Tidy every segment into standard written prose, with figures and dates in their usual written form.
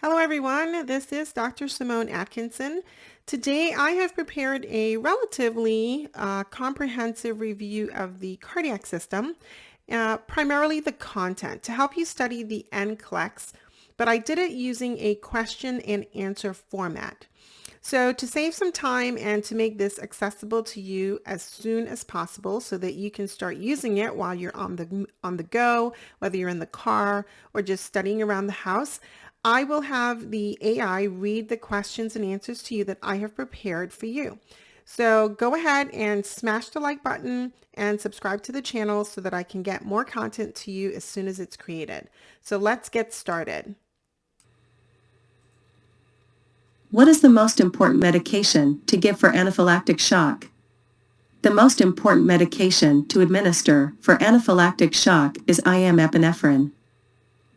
Hello everyone, this is Dr. Simone Atkinson. Today I have prepared a relatively comprehensive review of the cardiac system, primarily the content, to help you study the NCLEX, but I did it using a question and answer format. So to save some time and to make this accessible to you as soon as possible so that you can start using it while you're on the go, whether you're in the car or just studying around the house, I will have the AI read the questions and answers to you that I have prepared for you. So go ahead and smash the like button and subscribe to the channel so that I can get more content to you as soon as it's created. So let's get started. What is the most important medication to give for anaphylactic shock? The most important medication to administer for anaphylactic shock is IM epinephrine.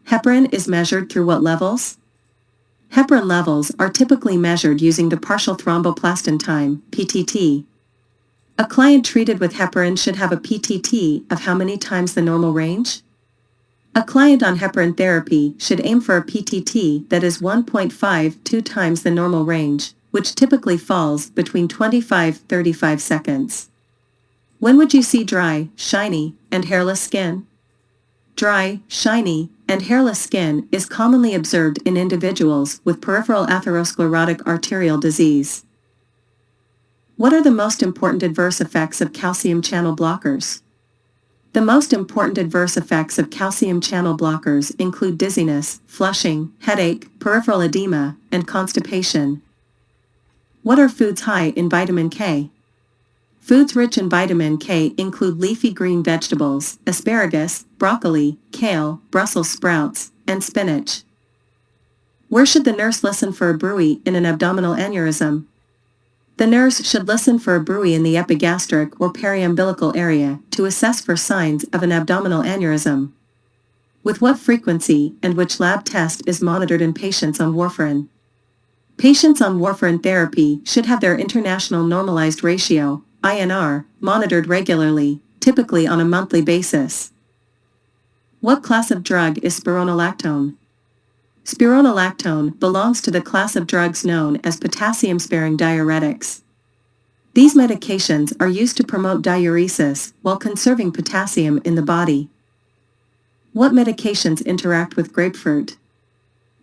Heparin is measured through what levels? Heparin levels are typically measured using the partial thromboplastin time, PTT. A client treated with heparin should have a PTT of how many times the normal range? A client on heparin therapy should aim for a PTT that is 1.52 times the normal range, which typically falls between 25-35 seconds. When would you see dry, shiny, and hairless skin? Dry, shiny, and hairless skin is commonly observed in individuals with peripheral atherosclerotic arterial disease. What are the most important adverse effects of calcium channel blockers? The most important adverse effects of calcium channel blockers include dizziness, flushing, headache, peripheral edema, and constipation. What are foods high in vitamin K? Foods rich in vitamin K include leafy green vegetables, asparagus, broccoli, kale, Brussels sprouts, and spinach. Where should the nurse listen for a bruit in an abdominal aneurysm? The nurse should listen for a bruit in the epigastric or periumbilical area to assess for signs of an abdominal aneurysm. With what frequency and which lab test is monitored in patients on warfarin? Patients on warfarin therapy should have their international normalized ratio, INR, monitored regularly, typically on a monthly basis. What class of drug is spironolactone? Spironolactone belongs to the class of drugs known as potassium-sparing diuretics. These medications are used to promote diuresis while conserving potassium in the body. What medications interact with grapefruit?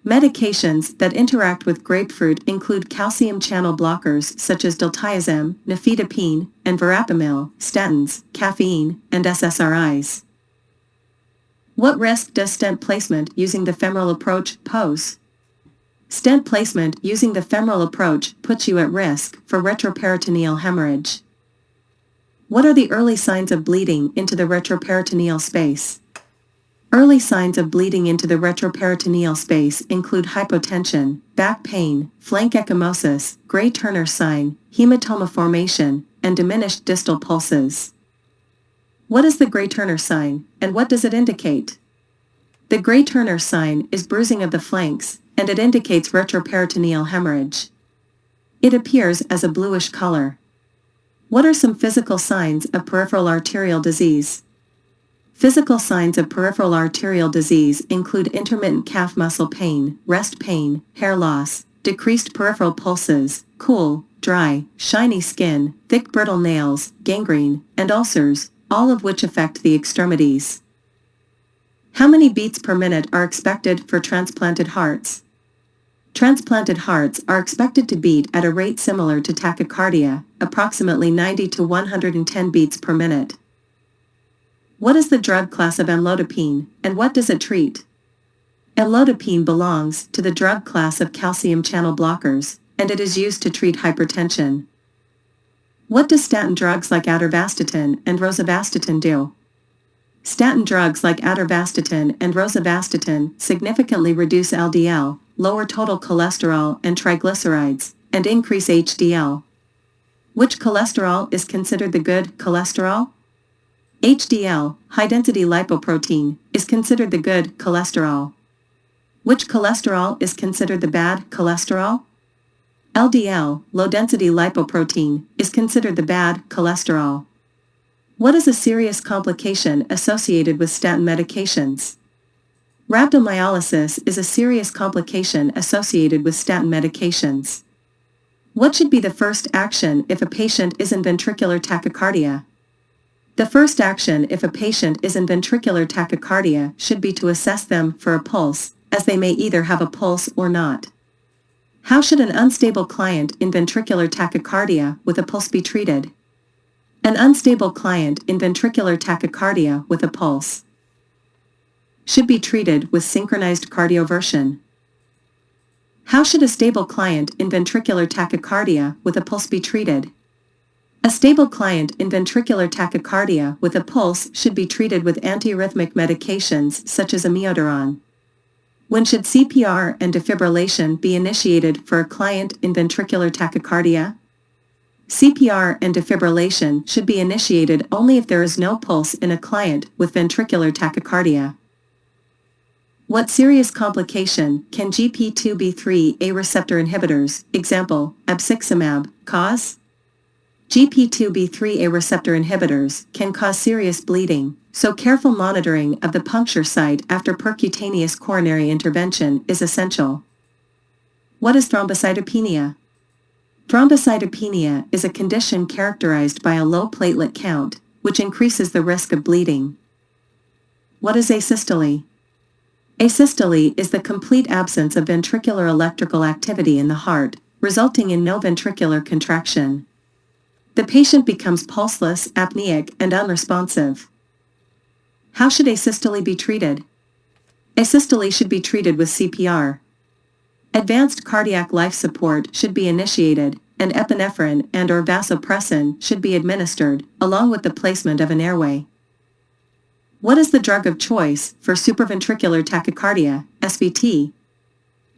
Medications that interact with grapefruit include calcium channel blockers such as diltiazem, nifedipine, and verapamil, statins, caffeine, and SSRIs. What risk does stent placement using the femoral approach pose? Stent placement using the femoral approach puts you at risk for retroperitoneal hemorrhage. What are the early signs of bleeding into the retroperitoneal space? Early signs of bleeding into the retroperitoneal space include hypotension, back pain, flank ecchymosis, Gray-Turner sign, hematoma formation, and diminished distal pulses. What is the Gray-Turner sign, and what does it indicate? The Gray-Turner sign is bruising of the flanks, and it indicates retroperitoneal hemorrhage. It appears as a bluish color. What are some physical signs of peripheral arterial disease? Physical signs of peripheral arterial disease include intermittent calf muscle pain, rest pain, hair loss, decreased peripheral pulses, cool, dry, shiny skin, thick brittle nails, gangrene, and ulcers, all of which affect the extremities. How many beats per minute are expected for transplanted hearts? Transplanted hearts are expected to beat at a rate similar to tachycardia, approximately 90 to 110 beats per minute. What is the drug class of amlodipine, and what does it treat? Amlodipine belongs to the drug class of calcium channel blockers, and it is used to treat hypertension. What do statin drugs like atorvastatin and rosuvastatin do? Statin drugs like atorvastatin and rosuvastatin significantly reduce LDL, lower total cholesterol and triglycerides, and increase HDL. Which cholesterol is considered the good cholesterol? HDL, high-density lipoprotein, is considered the good cholesterol. Which cholesterol is considered the bad cholesterol? LDL, low-density lipoprotein, is considered the bad cholesterol. What is a serious complication associated with statin medications? Rhabdomyolysis is a serious complication associated with statin medications. What should be the first action if a patient is in ventricular tachycardia? The first action if a patient is in ventricular tachycardia should be to assess them for a pulse, as they may either have a pulse or not. How should an unstable client in ventricular tachycardia with a pulse be treated? An unstable client in ventricular tachycardia with a pulse should be treated with synchronized cardioversion. How should a stable client in ventricular tachycardia with a pulse be treated? A stable client in ventricular tachycardia with a pulse should be treated with antiarrhythmic medications such as amiodarone. When should CPR and defibrillation be initiated for a client in ventricular tachycardia? CPR and defibrillation should be initiated only if there is no pulse in a client with ventricular tachycardia. What serious complication can GP2B3A receptor inhibitors, example, abciximab, cause? GP2B3A receptor inhibitors can cause serious bleeding, so careful monitoring of the puncture site after percutaneous coronary intervention is essential. What is thrombocytopenia? Thrombocytopenia is a condition characterized by a low platelet count, which increases the risk of bleeding. What is asystole? Asystole is the complete absence of ventricular electrical activity in the heart, resulting in no ventricular contraction. The patient becomes pulseless, apneic, and unresponsive. How should asystole be treated? Asystole should be treated with CPR. Advanced cardiac life support should be initiated, and epinephrine and/or vasopressin should be administered, along with the placement of an airway. What is the drug of choice for supraventricular tachycardia, SVT?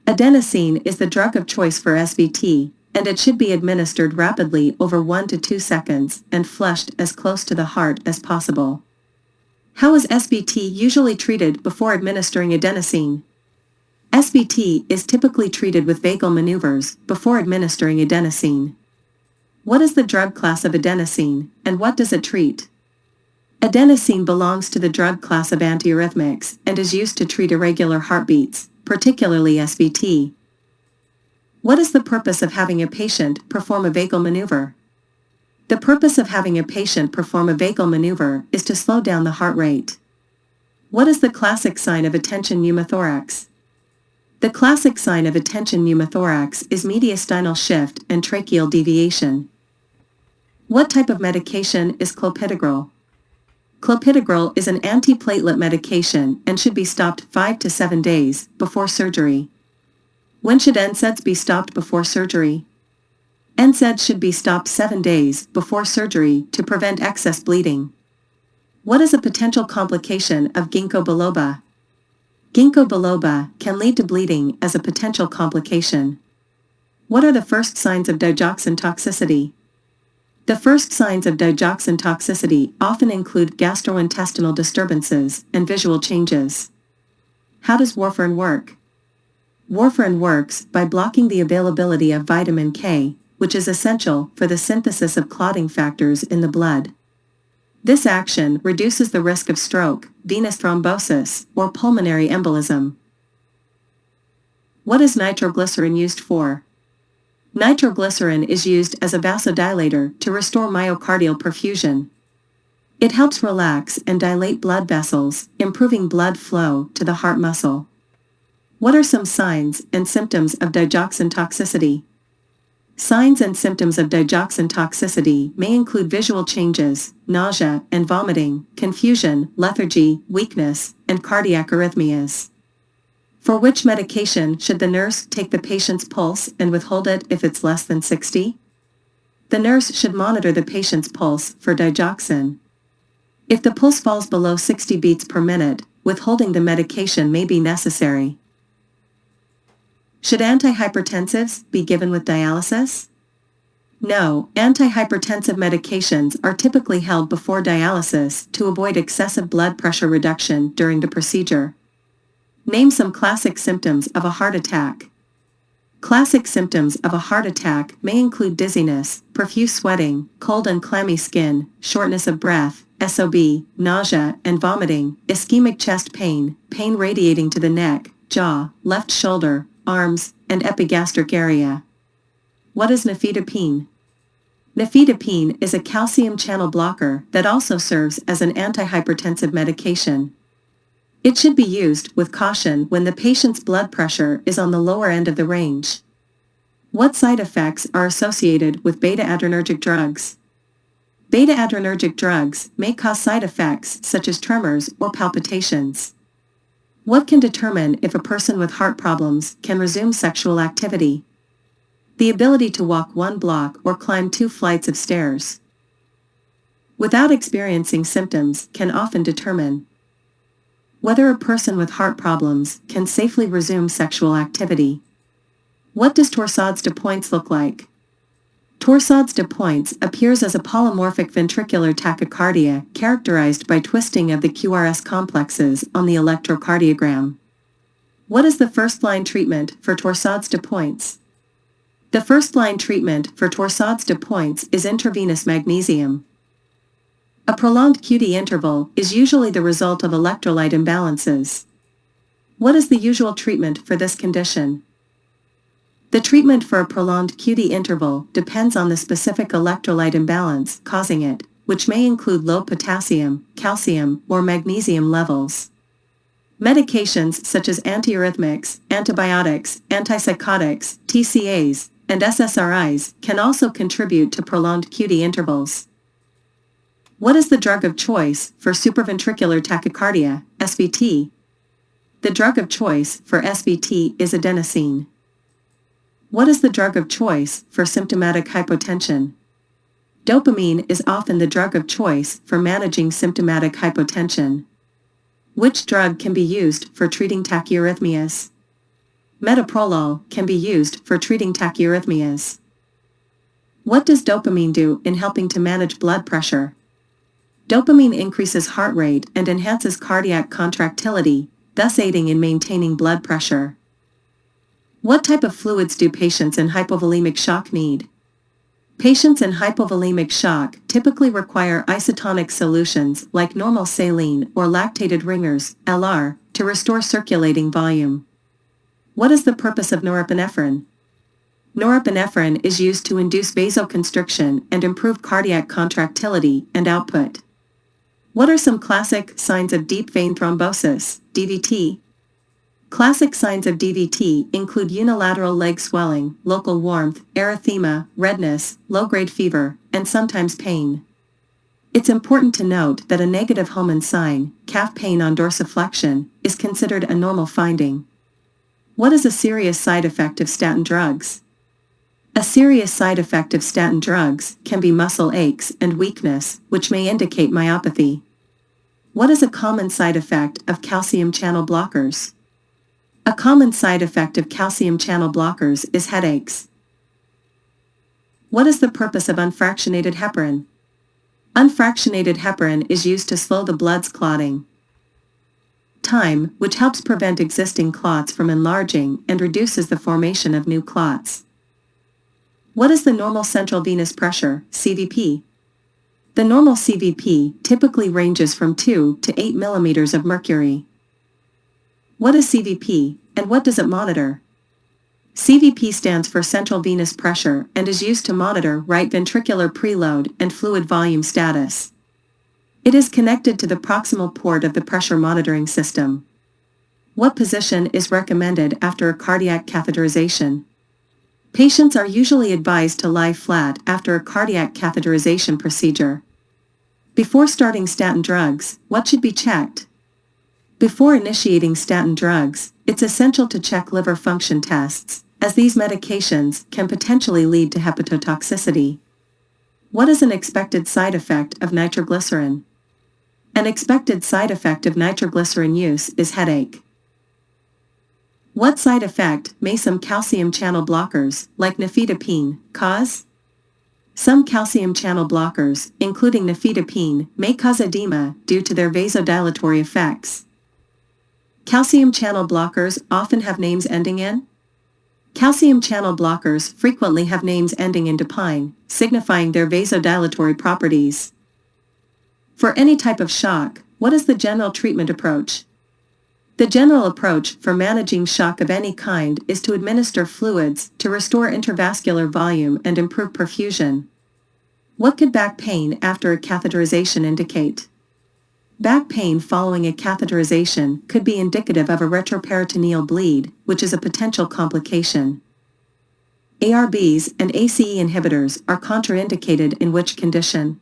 Adenosine is the drug of choice for SVT, and it should be administered rapidly over 1 to 2 seconds and flushed as close to the heart as possible. How is SVT usually treated before administering adenosine? SVT is typically treated with vagal maneuvers before administering adenosine. What is the drug class of adenosine, and what does it treat? Adenosine belongs to the drug class of antiarrhythmics and is used to treat irregular heartbeats, particularly SVT. What is the purpose of having a patient perform a vagal maneuver? The purpose of having a patient perform a vagal maneuver is to slow down the heart rate. What is the classic sign of attention pneumothorax? The classic sign of attention pneumothorax is mediastinal shift and tracheal deviation. What type of medication is clopidogrel? Clopidogrel is an antiplatelet medication and should be stopped 5 to 7 days before surgery. When should NSAIDs be stopped before surgery? NSAIDs should be stopped 7 days before surgery to prevent excess bleeding. What is a potential complication of ginkgo biloba? Ginkgo biloba can lead to bleeding as a potential complication. What are the first signs of digoxin toxicity? The first signs of digoxin toxicity often include gastrointestinal disturbances and visual changes. How does warfarin work? Warfarin works by blocking the availability of vitamin K, which is essential for the synthesis of clotting factors in the blood. This action reduces the risk of stroke, venous thrombosis, or pulmonary embolism. What is nitroglycerin used for? Nitroglycerin is used as a vasodilator to restore myocardial perfusion. It helps relax and dilate blood vessels, improving blood flow to the heart muscle. What are some signs and symptoms of digoxin toxicity? Signs and symptoms of digoxin toxicity may include visual changes, nausea and vomiting, confusion, lethargy, weakness, and cardiac arrhythmias. For which medication should the nurse take the patient's pulse and withhold it if it's less than 60? The nurse should monitor the patient's pulse for digoxin. If the pulse falls below 60 beats per minute, withholding the medication may be necessary. Should antihypertensives be given with dialysis? No, antihypertensive medications are typically held before dialysis to avoid excessive blood pressure reduction during the procedure. Name some classic symptoms of a heart attack. Classic symptoms of a heart attack may include dizziness, profuse sweating, cold and clammy skin, shortness of breath, SOB, nausea and vomiting, ischemic chest pain, pain radiating to the neck, jaw, left shoulder, arms, and epigastric area. What is nifedipine? Nifedipine is a calcium channel blocker that also serves as an antihypertensive medication. It should be used with caution when the patient's blood pressure is on the lower end of the range. What side effects are associated with beta-adrenergic drugs? Beta-adrenergic drugs may cause side effects such as tremors or palpitations. What can determine if a person with heart problems can resume sexual activity? The ability to walk 1 block or climb 2 flights of stairs without experiencing symptoms can often determine whether a person with heart problems can safely resume sexual activity. What does torsades de pointes look like? Torsades de pointes appears as a polymorphic ventricular tachycardia characterized by twisting of the QRS complexes on the electrocardiogram. What is the first-line treatment for torsades de pointes? The first-line treatment for torsades de pointes is intravenous magnesium. A prolonged QT interval is usually the result of electrolyte imbalances. What is the usual treatment for this condition? The treatment for a prolonged QT interval depends on the specific electrolyte imbalance causing it, which may include low potassium, calcium, or magnesium levels. Medications such as antiarrhythmics, antibiotics, antipsychotics, TCAs, and SSRIs can also contribute to prolonged QT intervals. What is the drug of choice for supraventricular tachycardia, SVT? The drug of choice for SVT is adenosine. What is the drug of choice for symptomatic hypotension? Dopamine is often the drug of choice for managing symptomatic hypotension. Which drug can be used for treating tachyarrhythmias? Metoprolol can be used for treating tachyarrhythmias. What does dopamine do in helping to manage blood pressure? Dopamine increases heart rate and enhances cardiac contractility, thus aiding in maintaining blood pressure. What type of fluids do patients in hypovolemic shock need? Patients in hypovolemic shock typically require isotonic solutions like normal saline or lactated ringers, LR, to restore circulating volume. What is the purpose of norepinephrine? Norepinephrine is used to induce vasoconstriction and improve cardiac contractility and output. What are some classic signs of deep vein thrombosis, DVT? Classic signs of DVT include unilateral leg swelling, local warmth, erythema, redness, low-grade fever, and sometimes pain. It's important to note that a negative Holman sign, calf pain on dorsiflexion, is considered a normal finding. What is a serious side effect of statin drugs? A serious side effect of statin drugs can be muscle aches and weakness, which may indicate myopathy. What is a common side effect of calcium channel blockers? A common side effect of calcium channel blockers is headaches. What is the purpose of unfractionated heparin? Unfractionated heparin is used to slow the blood's clotting time, which helps prevent existing clots from enlarging and reduces the formation of new clots. What is the normal central venous pressure, CVP? The normal CVP typically ranges from 2 to 8 millimeters of mercury. What is CVP, and what does it monitor? CVP stands for central venous pressure and is used to monitor right ventricular preload and fluid volume status. It is connected to the proximal port of the pressure monitoring system. What position is recommended after a cardiac catheterization? Patients are usually advised to lie flat after a cardiac catheterization procedure. Before starting statin drugs, what should be checked? Before initiating statin drugs, it's essential to check liver function tests, as these medications can potentially lead to hepatotoxicity. What is an expected side effect of nitroglycerin? An expected side effect of nitroglycerin use is headache. What side effect may some calcium channel blockers, like nifedipine, cause? Some calcium channel blockers, including nifedipine, may cause edema due to their vasodilatory effects. Calcium channel blockers often have names ending in? Calcium channel blockers frequently have names ending in dipine, signifying their vasodilatory properties. For any type of shock, what is the general treatment approach? The general approach for managing shock of any kind is to administer fluids to restore intravascular volume and improve perfusion. What could back pain after a catheterization indicate? Back pain following a catheterization could be indicative of a retroperitoneal bleed, which is a potential complication. ARBs and ACE inhibitors are contraindicated in which condition?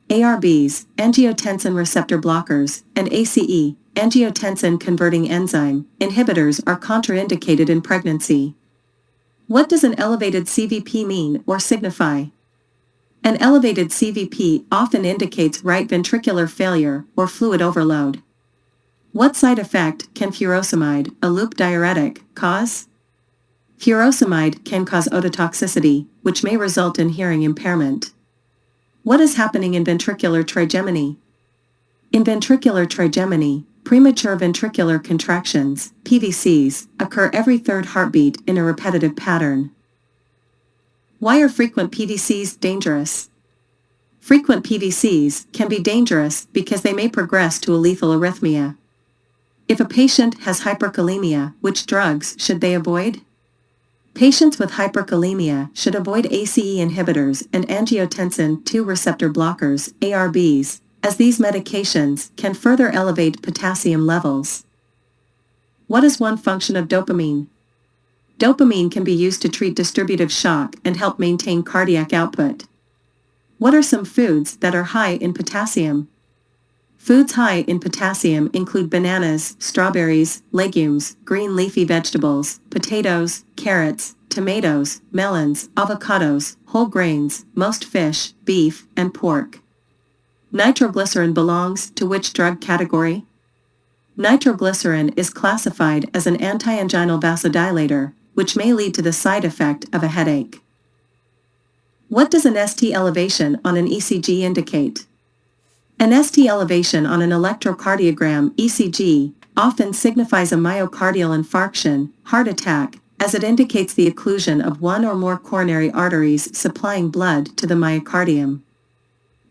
ARBs, angiotensin receptor blockers, and ACE, angiotensin converting enzyme, inhibitors are contraindicated in pregnancy. What does an elevated CVP mean or signify? An elevated CVP often indicates right ventricular failure or fluid overload. What side effect can furosemide, a loop diuretic, cause? Furosemide can cause ototoxicity, which may result in hearing impairment. What is happening in ventricular trigeminy? In ventricular trigeminy, premature ventricular contractions, PVCs, occur every third heartbeat in a repetitive pattern. Why are frequent PVCs dangerous? Frequent PVCs can be dangerous because they may progress to a lethal arrhythmia. If a patient has hyperkalemia, which drugs should they avoid? Patients with hyperkalemia should avoid ACE inhibitors and angiotensin II receptor blockers, ARBs, as these medications can further elevate potassium levels. What is one function of dopamine? Dopamine can be used to treat distributive shock and help maintain cardiac output. What are some foods that are high in potassium? Foods high in potassium include bananas, strawberries, legumes, green leafy vegetables, potatoes, carrots, tomatoes, melons, avocados, whole grains, most fish, beef, and pork. Nitroglycerin belongs to which drug category? Nitroglycerin is classified as an anti-anginal vasodilator, which may lead to the side effect of a headache. What does an ST elevation on an ECG indicate? An ST elevation on an electrocardiogram ECG often signifies a myocardial infarction, heart attack, as it indicates the occlusion of one or more coronary arteries supplying blood to the myocardium.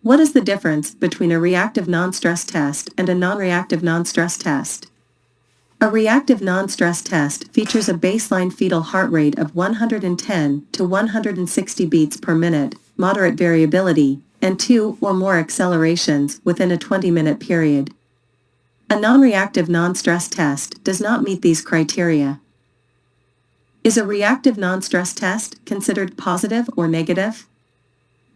What is the difference between a reactive non-stress test and a non-reactive non-stress test? A reactive non-stress test features a baseline fetal heart rate of 110 to 160 beats per minute, moderate variability, and 2 or more accelerations within a 20-minute period. A non-reactive non-stress test does not meet these criteria. Is a reactive non-stress test considered positive or negative?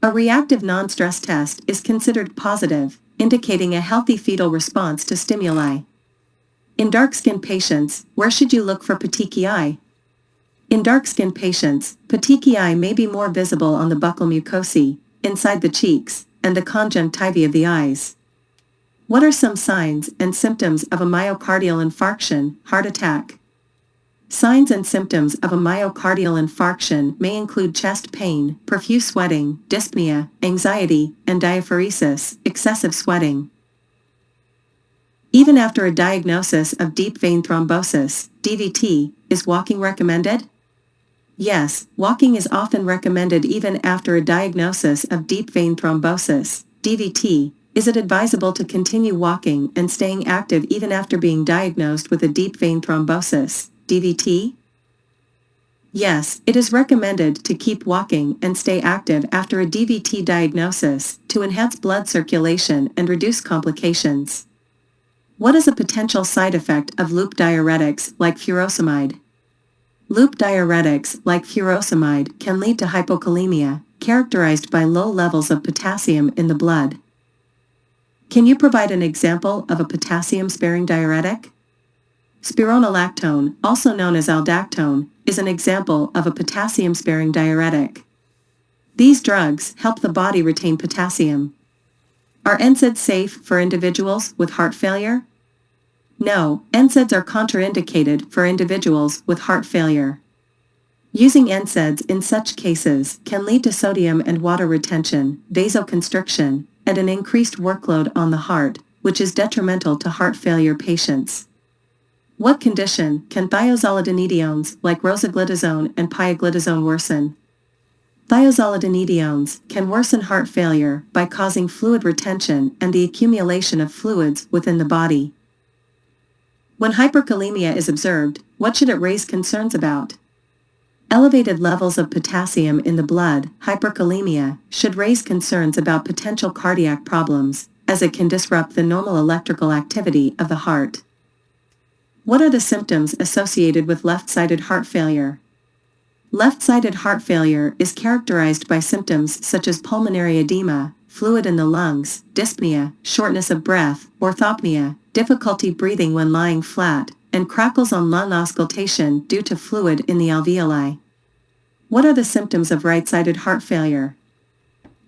A reactive non-stress test is considered positive, indicating a healthy fetal response to stimuli. In dark-skinned patients, where should you look for petechiae? In dark-skinned patients, petechiae may be more visible on the buccal mucosae, inside the cheeks, and the conjunctiva of the eyes. What are some signs and symptoms of a myocardial infarction, heart attack? Signs and symptoms of a myocardial infarction may include chest pain, profuse sweating, dyspnea, anxiety, and diaphoresis, excessive sweating. Even after a diagnosis of deep vein thrombosis, DVT, is walking recommended? Yes, walking is often recommended even after a diagnosis of deep vein thrombosis, DVT. Is it advisable to continue walking and staying active even after being diagnosed with a deep vein thrombosis, DVT? Yes, it is recommended to keep walking and stay active after a DVT diagnosis to enhance blood circulation and reduce complications. What is a potential side effect of loop diuretics like furosemide? Loop diuretics like furosemide can lead to hypokalemia, characterized by low levels of potassium in the blood. Can you provide an example of a potassium-sparing diuretic? Spironolactone, also known as aldactone, is an example of a potassium-sparing diuretic. These drugs help the body retain potassium. Are NSAIDs safe for individuals with heart failure? No, NSAIDs are contraindicated for individuals with heart failure. Using NSAIDs in such cases can lead to sodium and water retention, vasoconstriction, and an increased workload on the heart, which is detrimental to heart failure patients. What condition can thiazolidinediones like rosiglitazone and pioglitazone worsen? Thiazolidinediones can worsen heart failure by causing fluid retention and the accumulation of fluids within the body. When hyperkalemia is observed, what should it raise concerns about? Elevated levels of potassium in the blood, hyperkalemia, should raise concerns about potential cardiac problems, as it can disrupt the normal electrical activity of the heart. What are the symptoms associated with left-sided heart failure? Left-sided heart failure is characterized by symptoms such as pulmonary edema, fluid in the lungs, dyspnea, shortness of breath, orthopnea, difficulty breathing when lying flat, and crackles on lung auscultation due to fluid in the alveoli. What are the symptoms of right-sided heart failure?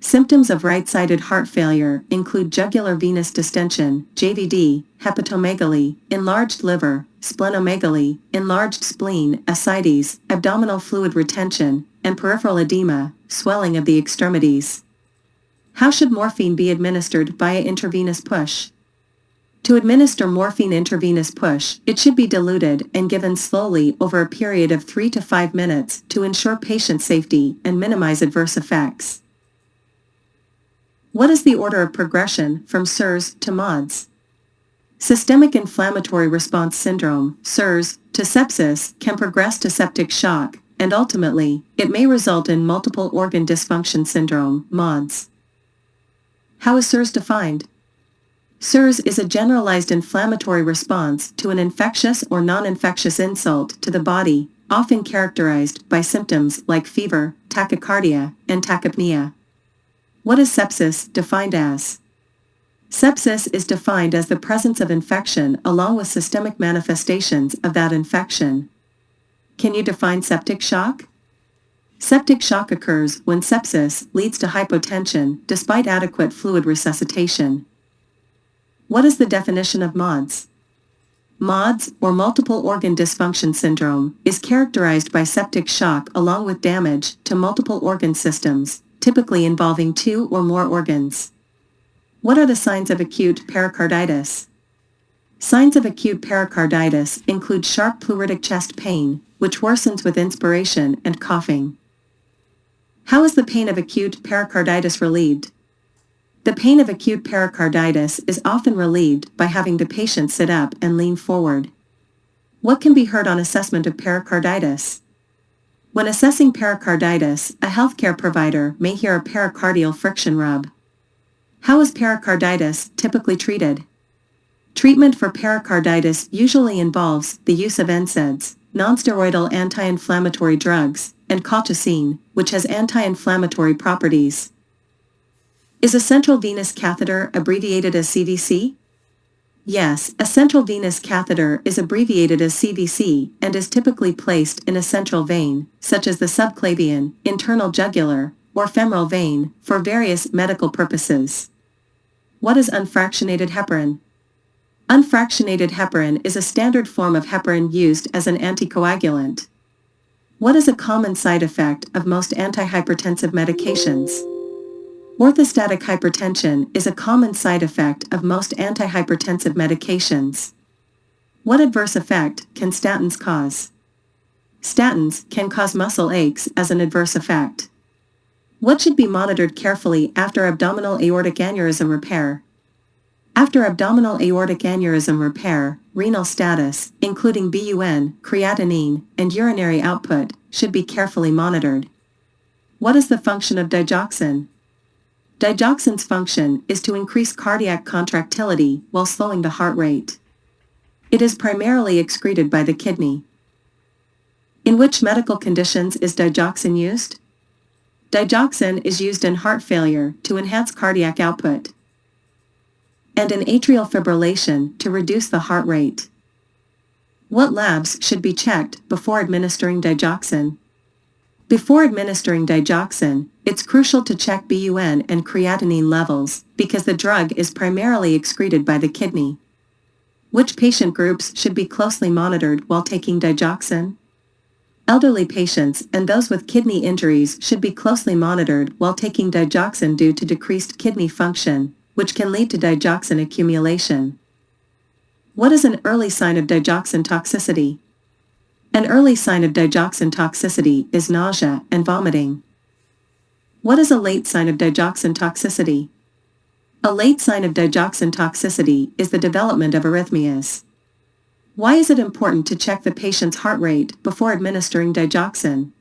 Symptoms of right-sided heart failure include jugular venous distension, JVD, hepatomegaly, enlarged liver, splenomegaly, enlarged spleen, ascites, abdominal fluid retention, and peripheral edema, swelling of the extremities. How should morphine be administered via intravenous push? To administer morphine intravenous push, it should be diluted and given slowly over a period of 3 to 5 minutes to ensure patient safety and minimize adverse effects. What is the order of progression from SIRS to MODS? Systemic inflammatory response syndrome, SIRS, to sepsis can progress to septic shock, and ultimately, it may result in multiple organ dysfunction syndrome, MODS. How is SIRS defined? SIRS is a generalized inflammatory response to an infectious or non-infectious insult to the body, often characterized by symptoms like fever, tachycardia, and tachypnea. What is sepsis defined as? Sepsis is defined as the presence of infection along with systemic manifestations of that infection. Can you define septic shock? Septic shock occurs when sepsis leads to hypotension despite adequate fluid resuscitation. What is the definition of MODS? MODS, or multiple organ dysfunction syndrome, is characterized by septic shock along with damage to multiple organ systems, typically involving 2 or more organs. What are the signs of acute pericarditis? Signs of acute pericarditis include sharp pleuritic chest pain, which worsens with inspiration and coughing. How is the pain of acute pericarditis relieved? The pain of acute pericarditis is often relieved by having the patient sit up and lean forward. What can be heard on assessment of pericarditis? When assessing pericarditis, a healthcare provider may hear a pericardial friction rub. How is pericarditis typically treated? Treatment for pericarditis usually involves the use of NSAIDs, nonsteroidal anti-inflammatory drugs, and colchicine, which has anti-inflammatory properties. Is a central venous catheter abbreviated as CVC? Yes, a central venous catheter is abbreviated as CVC and is typically placed in a central vein, such as the subclavian, internal jugular, or femoral vein, for various medical purposes. What is unfractionated heparin? Unfractionated heparin is a standard form of heparin used as an anticoagulant. What is a common side effect of most antihypertensive medications? Orthostatic hypertension is a common side effect of most antihypertensive medications. What adverse effect can statins cause? Statins can cause muscle aches as an adverse effect. What should be monitored carefully after abdominal aortic aneurysm repair? After abdominal aortic aneurysm repair, renal status, including BUN, creatinine, and urinary output, should be carefully monitored. What is the function of digoxin? Digoxin's function is to increase cardiac contractility while slowing the heart rate. It is primarily excreted by the kidney. In which medical conditions is digoxin used? Digoxin is used in heart failure to enhance cardiac output, and in atrial fibrillation to reduce the heart rate. What labs should be checked before administering digoxin? Before administering digoxin, it's crucial to check BUN and creatinine levels because the drug is primarily excreted by the kidney. Which patient groups should be closely monitored while taking digoxin? Elderly patients and those with kidney injuries should be closely monitored while taking digoxin due to decreased kidney function, which can lead to digoxin accumulation. What is an early sign of digoxin toxicity? An early sign of digoxin toxicity is nausea and vomiting. What is a late sign of digoxin toxicity? A late sign of digoxin toxicity is the development of arrhythmias. Why is it important to check the patient's heart rate before administering digoxin?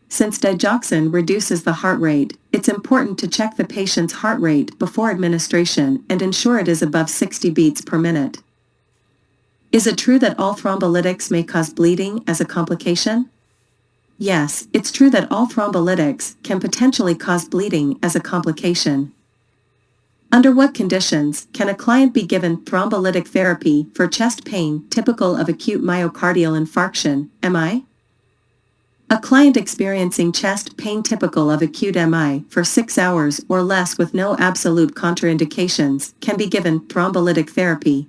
Since digoxin reduces the heart rate, it's important to check the patient's heart rate before administration and ensure it is above 60 beats per minute. Is it true that all thrombolytics may cause bleeding as a complication? Yes, it's true that all thrombolytics can potentially cause bleeding as a complication. Under what conditions can a client be given thrombolytic therapy for chest pain typical of acute myocardial infarction, MI? A client experiencing chest pain typical of acute MI for 6 hours or less with no absolute contraindications can be given thrombolytic therapy.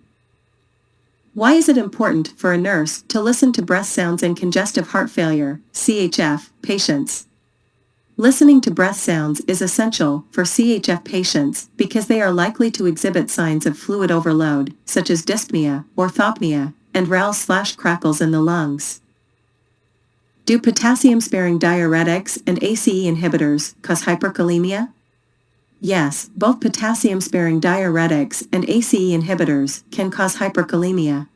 Why is it important for a nurse to listen to breath sounds in congestive heart failure, CHF, patients? Listening to breath sounds is essential for CHF patients because they are likely to exhibit signs of fluid overload, such as dyspnea, orthopnea, and rales/crackles in the lungs. Do potassium-sparing diuretics and ACE inhibitors cause hyperkalemia? Yes, both potassium-sparing diuretics and ACE inhibitors can cause hyperkalemia.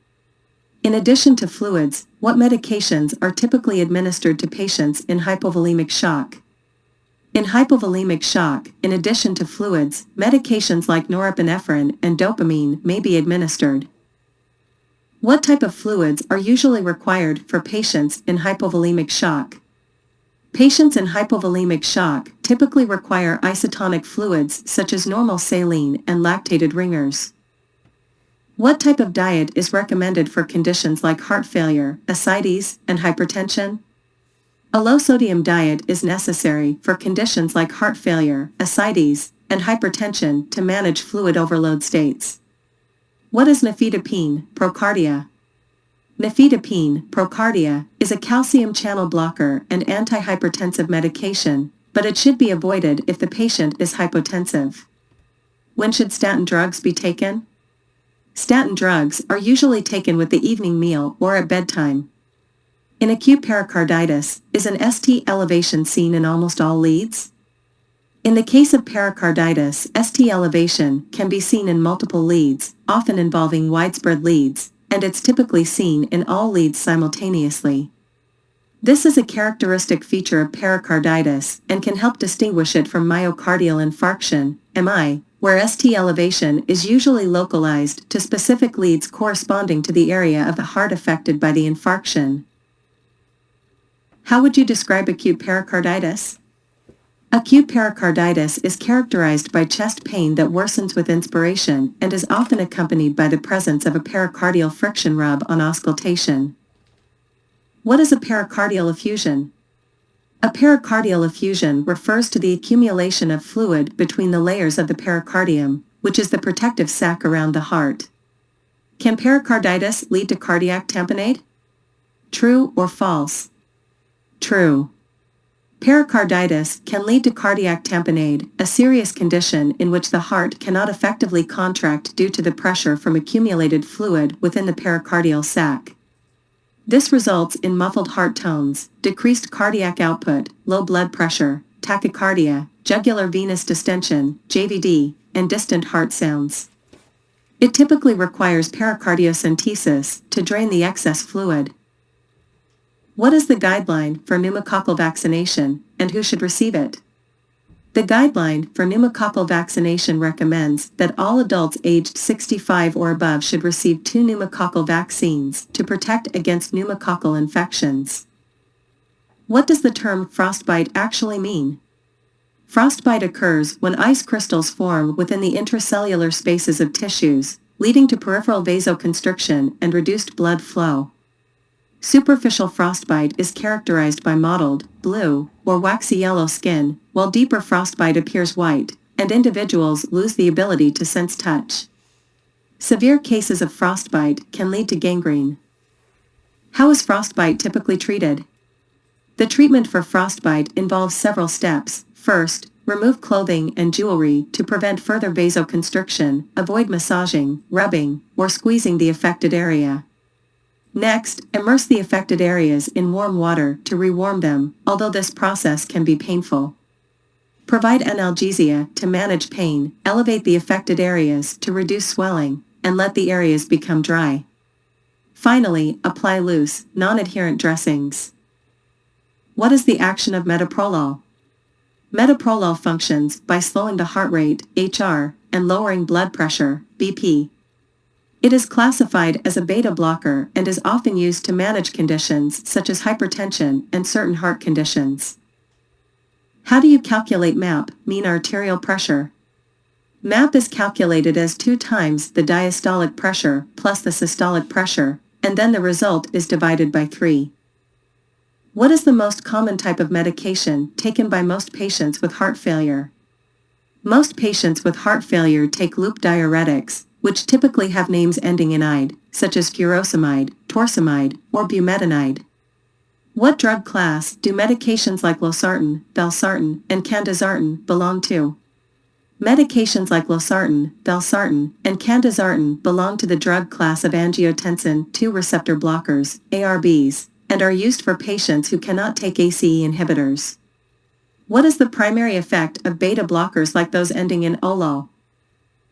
In addition to fluids, what medications are typically administered to patients in hypovolemic shock? In hypovolemic shock, in addition to fluids, medications like norepinephrine and dopamine may be administered. What type of fluids are usually required for patients in hypovolemic shock? Patients in hypovolemic shock typically require isotonic fluids such as normal saline and lactated ringers. What type of diet is recommended for conditions like heart failure, ascites, and hypertension? A low-sodium diet is necessary for conditions like heart failure, ascites, and hypertension to manage fluid overload states. What is nifedipine, procardia? Nifedipine, procardia, is a calcium channel blocker and antihypertensive medication, but it should be avoided if the patient is hypotensive. When should statin drugs be taken? Statin drugs are usually taken with the evening meal or at bedtime. In acute pericarditis, is an ST elevation seen in almost all leads? In the case of pericarditis, ST elevation can be seen in multiple leads, often involving widespread leads, and it's typically seen in all leads simultaneously. This is a characteristic feature of pericarditis and can help distinguish it from myocardial infarction, MI, where ST elevation is usually localized to specific leads corresponding to the area of the heart affected by the infarction. How would you describe acute pericarditis? Acute pericarditis is characterized by chest pain that worsens with inspiration and is often accompanied by the presence of a pericardial friction rub on auscultation. What is a pericardial effusion? A pericardial effusion refers to the accumulation of fluid between the layers of the pericardium, which is the protective sac around the heart. Can pericarditis lead to cardiac tamponade? True or false? True. Pericarditis can lead to cardiac tamponade, a serious condition in which the heart cannot effectively contract due to the pressure from accumulated fluid within the pericardial sac. This results in muffled heart tones, decreased cardiac output, low blood pressure, tachycardia, jugular venous distension, JVD, and distant heart sounds. It typically requires pericardiocentesis to drain the excess fluid. What is the guideline for pneumococcal vaccination, and who should receive it? The guideline for pneumococcal vaccination recommends that all adults aged 65 or above should receive 2 pneumococcal vaccines to protect against pneumococcal infections. What does the term frostbite actually mean? Frostbite occurs when ice crystals form within the intracellular spaces of tissues, leading to peripheral vasoconstriction and reduced blood flow. Superficial frostbite is characterized by mottled, blue, or waxy yellow skin, while deeper frostbite appears white, and individuals lose the ability to sense touch. Severe cases of frostbite can lead to gangrene. How is frostbite typically treated? The treatment for frostbite involves several steps. First, remove clothing and jewelry to prevent further vasoconstriction, avoid massaging, rubbing, or squeezing the affected area. Next, immerse the affected areas in warm water to rewarm them, although this process can be painful. Provide analgesia to manage pain, elevate the affected areas to reduce swelling, and let the areas become dry. Finally, apply loose, non-adherent dressings. What is the action of metoprolol? Metoprolol functions by slowing the heart rate, HR, and lowering blood pressure, BP. It is classified as a beta blocker and is often used to manage conditions such as hypertension and certain heart conditions. How do you calculate MAP, mean arterial pressure? MAP is calculated as 2 times the diastolic pressure plus the systolic pressure, and then the result is divided by 3. What is the most common type of medication taken by most patients with heart failure? Most patients with heart failure take loop diuretics, which typically have names ending in "ide", such as furosemide, torsemide, or bumetanide. What drug class do medications like losartan, valsartan, and candesartan belong to? Medications like losartan, valsartan, and candesartan belong to the drug class of angiotensin II receptor blockers, ARBs, and are used for patients who cannot take ACE inhibitors. What is the primary effect of beta blockers like those ending in olol?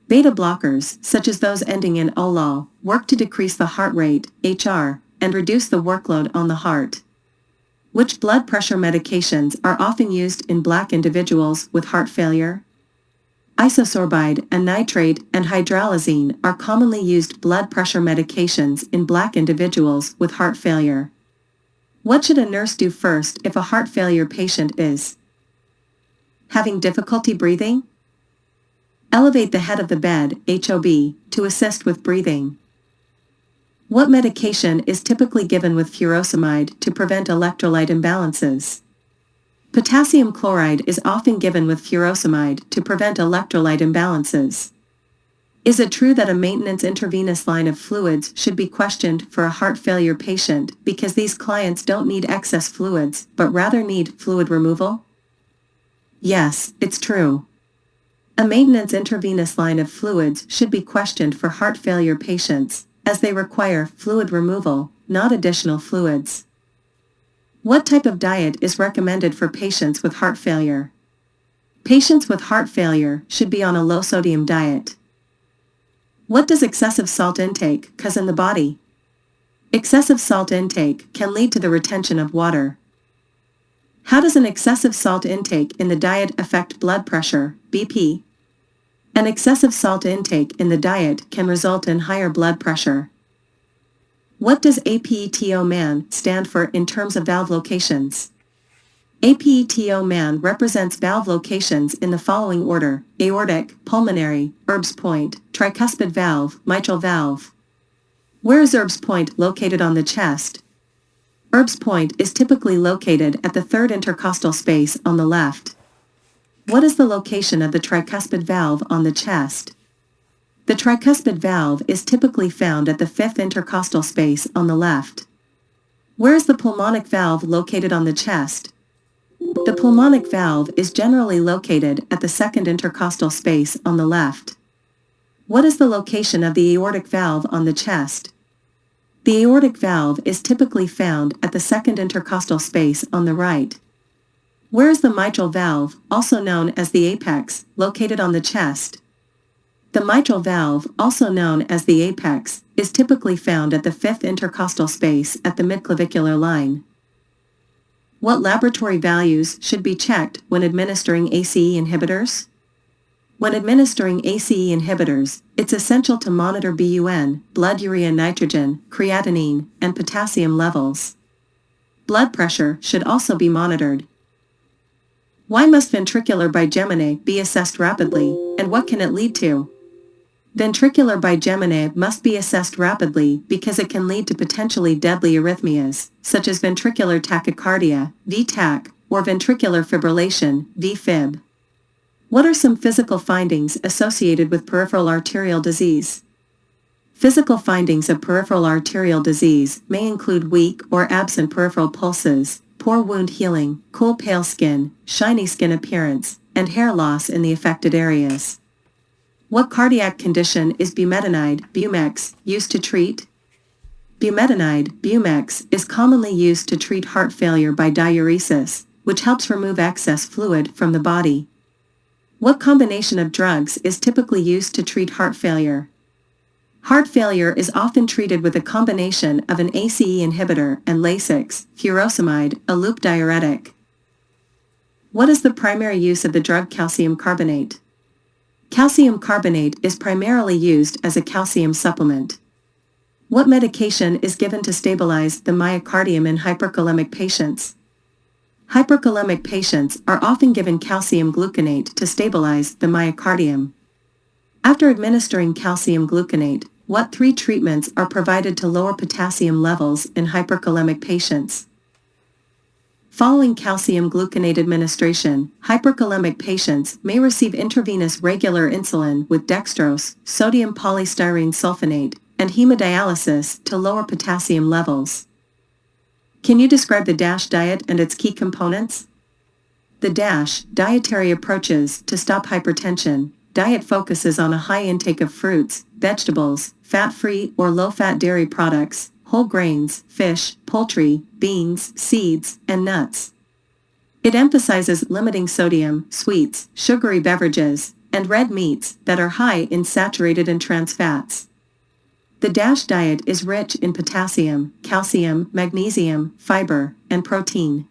Beta blockers, such as those ending in olol, work to decrease the heart rate, HR, and reduce the workload on the heart. Which blood pressure medications are often used in Black individuals with heart failure? Isosorbide and nitrate and hydralazine are commonly used blood pressure medications in Black individuals with heart failure. What should a nurse do first if a heart failure patient is having difficulty breathing? Elevate the head of the bed, HOB, to assist with breathing. What medication is typically given with furosemide to prevent electrolyte imbalances? Potassium chloride is often given with furosemide to prevent electrolyte imbalances. Is it true that a maintenance intravenous line of fluids should be questioned for a heart failure patient because these clients don't need excess fluids but rather need fluid removal? Yes, it's true. A maintenance intravenous line of fluids should be questioned for heart failure patients, as they require fluid removal, not additional fluids. What type of diet is recommended for patients with heart failure? Patients with heart failure should be on a low-sodium diet. What does excessive salt intake cause in the body? Excessive salt intake can lead to the retention of water. How does an excessive salt intake in the diet affect blood pressure, BP? An excessive salt intake in the diet can result in higher blood pressure. What does APETO-MAN stand for in terms of valve locations? APETO-MAN represents valve locations in the following order: aortic, pulmonary, Erb's point, tricuspid valve, mitral valve. Where is Erb's point located on the chest? Erb's point is typically located at the third intercostal space on the left. What is the location of the tricuspid valve on the chest? The tricuspid valve is typically found at the fifth intercostal space on the left. Where is the pulmonic valve located on the chest? The pulmonic valve is generally located at the second intercostal space on the left. What is the location of the aortic valve on the chest? The aortic valve is typically found at the second intercostal space on the right. Where is the mitral valve, also known as the apex, located on the chest? The mitral valve, also known as the apex, is typically found at the fifth intercostal space at the midclavicular line. What laboratory values should be checked when administering ACE inhibitors? When administering ACE inhibitors, it's essential to monitor BUN, blood urea nitrogen, creatinine, and potassium levels. Blood pressure should also be monitored. Why must ventricular bigeminy be assessed rapidly, and what can it lead to? Ventricular bigeminy must be assessed rapidly because it can lead to potentially deadly arrhythmias, such as ventricular tachycardia, VTAC, or ventricular fibrillation, VFib. What are some physical findings associated with peripheral arterial disease? Physical findings of peripheral arterial disease may include weak or absent peripheral pulses, poor wound healing, cool pale skin, shiny skin appearance, and hair loss in the affected areas. What cardiac condition is bumetanide, Bumex, used to treat? Bumetanide, Bumex, is commonly used to treat heart failure by diuresis, which helps remove excess fluid from the body. What combination of drugs is typically used to treat heart failure? Heart failure is often treated with a combination of an ACE inhibitor and Lasix, furosemide, a loop diuretic. What is the primary use of the drug calcium carbonate? Calcium carbonate is primarily used as a calcium supplement. What medication is given to stabilize the myocardium in hyperkalemic patients? Hyperkalemic patients are often given calcium gluconate to stabilize the myocardium. After administering calcium gluconate, what 3 treatments are provided to lower potassium levels in hyperkalemic patients? Following calcium gluconate administration, hyperkalemic patients may receive intravenous regular insulin with dextrose, sodium polystyrene sulfonate, and hemodialysis to lower potassium levels. Can you describe the DASH diet and its key components? The DASH dietary approaches to stop hypertension. Diet focuses on a high intake of fruits, vegetables, fat-free or low-fat dairy products, whole grains, fish, poultry, beans, seeds, and nuts. It emphasizes limiting sodium, sweets, sugary beverages, and red meats that are high in saturated and trans fats. The DASH diet is rich in potassium, calcium, magnesium, fiber, and protein.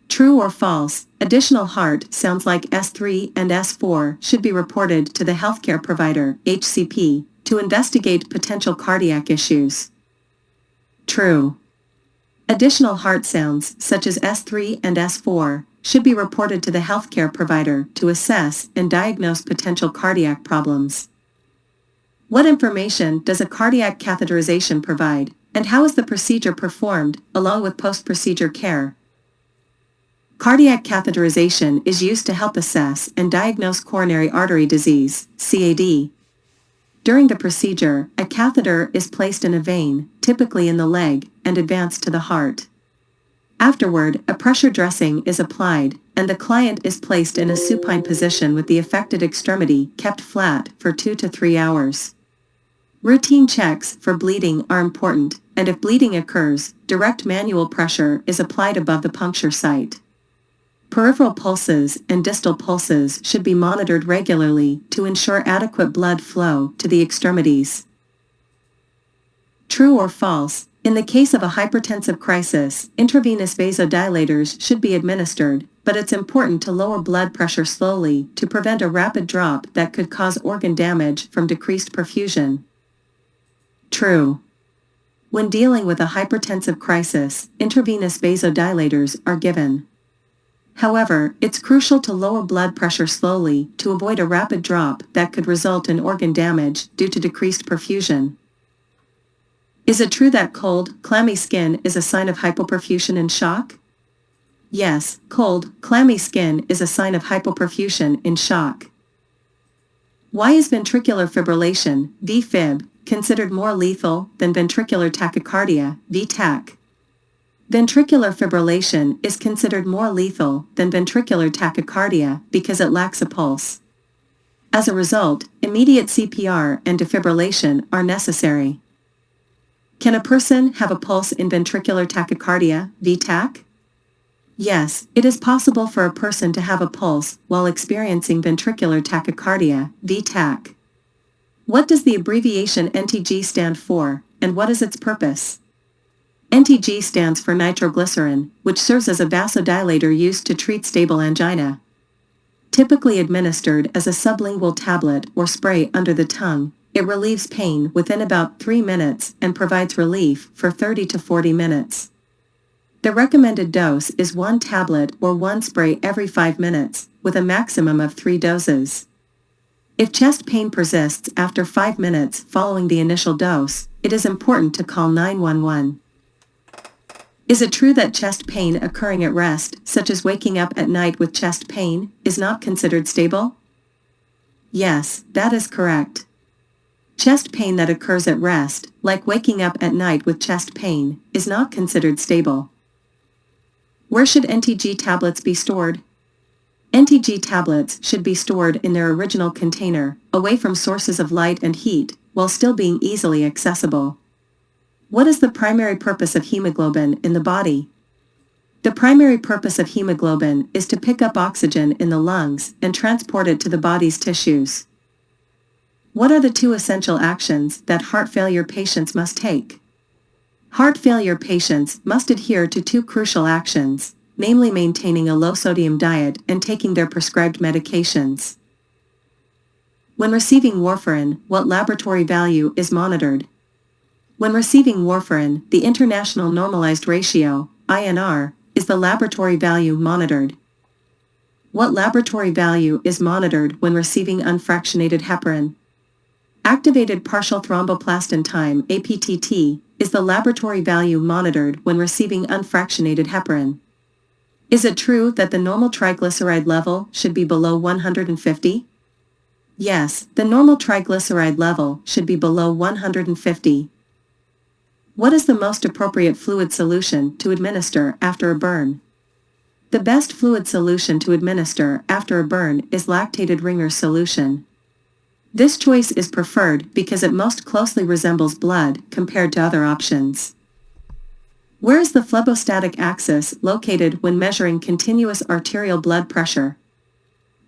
True or false, additional heart sounds like S3 and S4 should be reported to the healthcare provider, HCP, to investigate potential cardiac issues. True. Additional heart sounds, such as S3 and S4, should be reported to the healthcare provider to assess and diagnose potential cardiac problems. What information does a cardiac catheterization provide, and how is the procedure performed, along with post-procedure care? Cardiac catheterization is used to help assess and diagnose coronary artery disease, CAD. During the procedure, a catheter is placed in a vein, typically in the leg, and advanced to the heart. Afterward, a pressure dressing is applied, and the client is placed in a supine position with the affected extremity kept flat for 2 to 3 hours. Routine checks for bleeding are important, and if bleeding occurs, direct manual pressure is applied above the puncture site. Peripheral pulses and distal pulses should be monitored regularly to ensure adequate blood flow to the extremities. True or false, in the case of a hypertensive crisis, intravenous vasodilators should be administered, but it's important to lower blood pressure slowly to prevent a rapid drop that could cause organ damage from decreased perfusion. True. When dealing with a hypertensive crisis, intravenous vasodilators are given. However, it's crucial to lower blood pressure slowly to avoid a rapid drop that could result in organ damage due to decreased perfusion. Is it true that cold, clammy skin is a sign of hypoperfusion and shock? Yes, cold, clammy skin is a sign of hypoperfusion in shock. Why is ventricular fibrillation, VFib, considered more lethal than ventricular tachycardia, VTAC? Ventricular fibrillation is considered more lethal than ventricular tachycardia because it lacks a pulse. As a result, immediate CPR and defibrillation are necessary. Can a person have a pulse in ventricular tachycardia, VTAC? Yes, it is possible for a person to have a pulse while experiencing ventricular tachycardia, VTAC. What does the abbreviation NTG stand for, and what is its purpose? NTG stands for nitroglycerin, which serves as a vasodilator used to treat stable angina. Typically administered as a sublingual tablet or spray under the tongue, it relieves pain within about 3 minutes and provides relief for 30 to 40 minutes. The recommended dose is 1 tablet or 1 spray every 5 minutes, with a maximum of 3 doses. If chest pain persists after 5 minutes following the initial dose, it is important to call 911. Is it true that chest pain occurring at rest, such as waking up at night with chest pain, is not considered stable? Yes, that is correct. Chest pain that occurs at rest, like waking up at night with chest pain, is not considered stable. Where should NTG tablets be stored? NTG tablets should be stored in their original container, away from sources of light and heat, while still being easily accessible. What is the primary purpose of hemoglobin in the body? The primary purpose of hemoglobin is to pick up oxygen in the lungs and transport it to the body's tissues. What are the two essential actions that heart failure patients must take? Heart failure patients must adhere to two crucial actions, namely maintaining a low-sodium diet and taking their prescribed medications. When receiving warfarin, what laboratory value is monitored? When receiving warfarin, the International Normalized Ratio, INR, is the laboratory value monitored. What laboratory value is monitored when receiving unfractionated heparin? Activated partial thromboplastin time, APTT, is the laboratory value monitored when receiving unfractionated heparin. Is it true that the normal triglyceride level should be below 150? Yes, the normal triglyceride level should be below 150. What is the most appropriate fluid solution to administer after a burn? The best fluid solution to administer after a burn is lactated Ringer solution. This choice is preferred because it most closely resembles blood compared to other options. Where is the phlebostatic axis located when measuring continuous arterial blood pressure?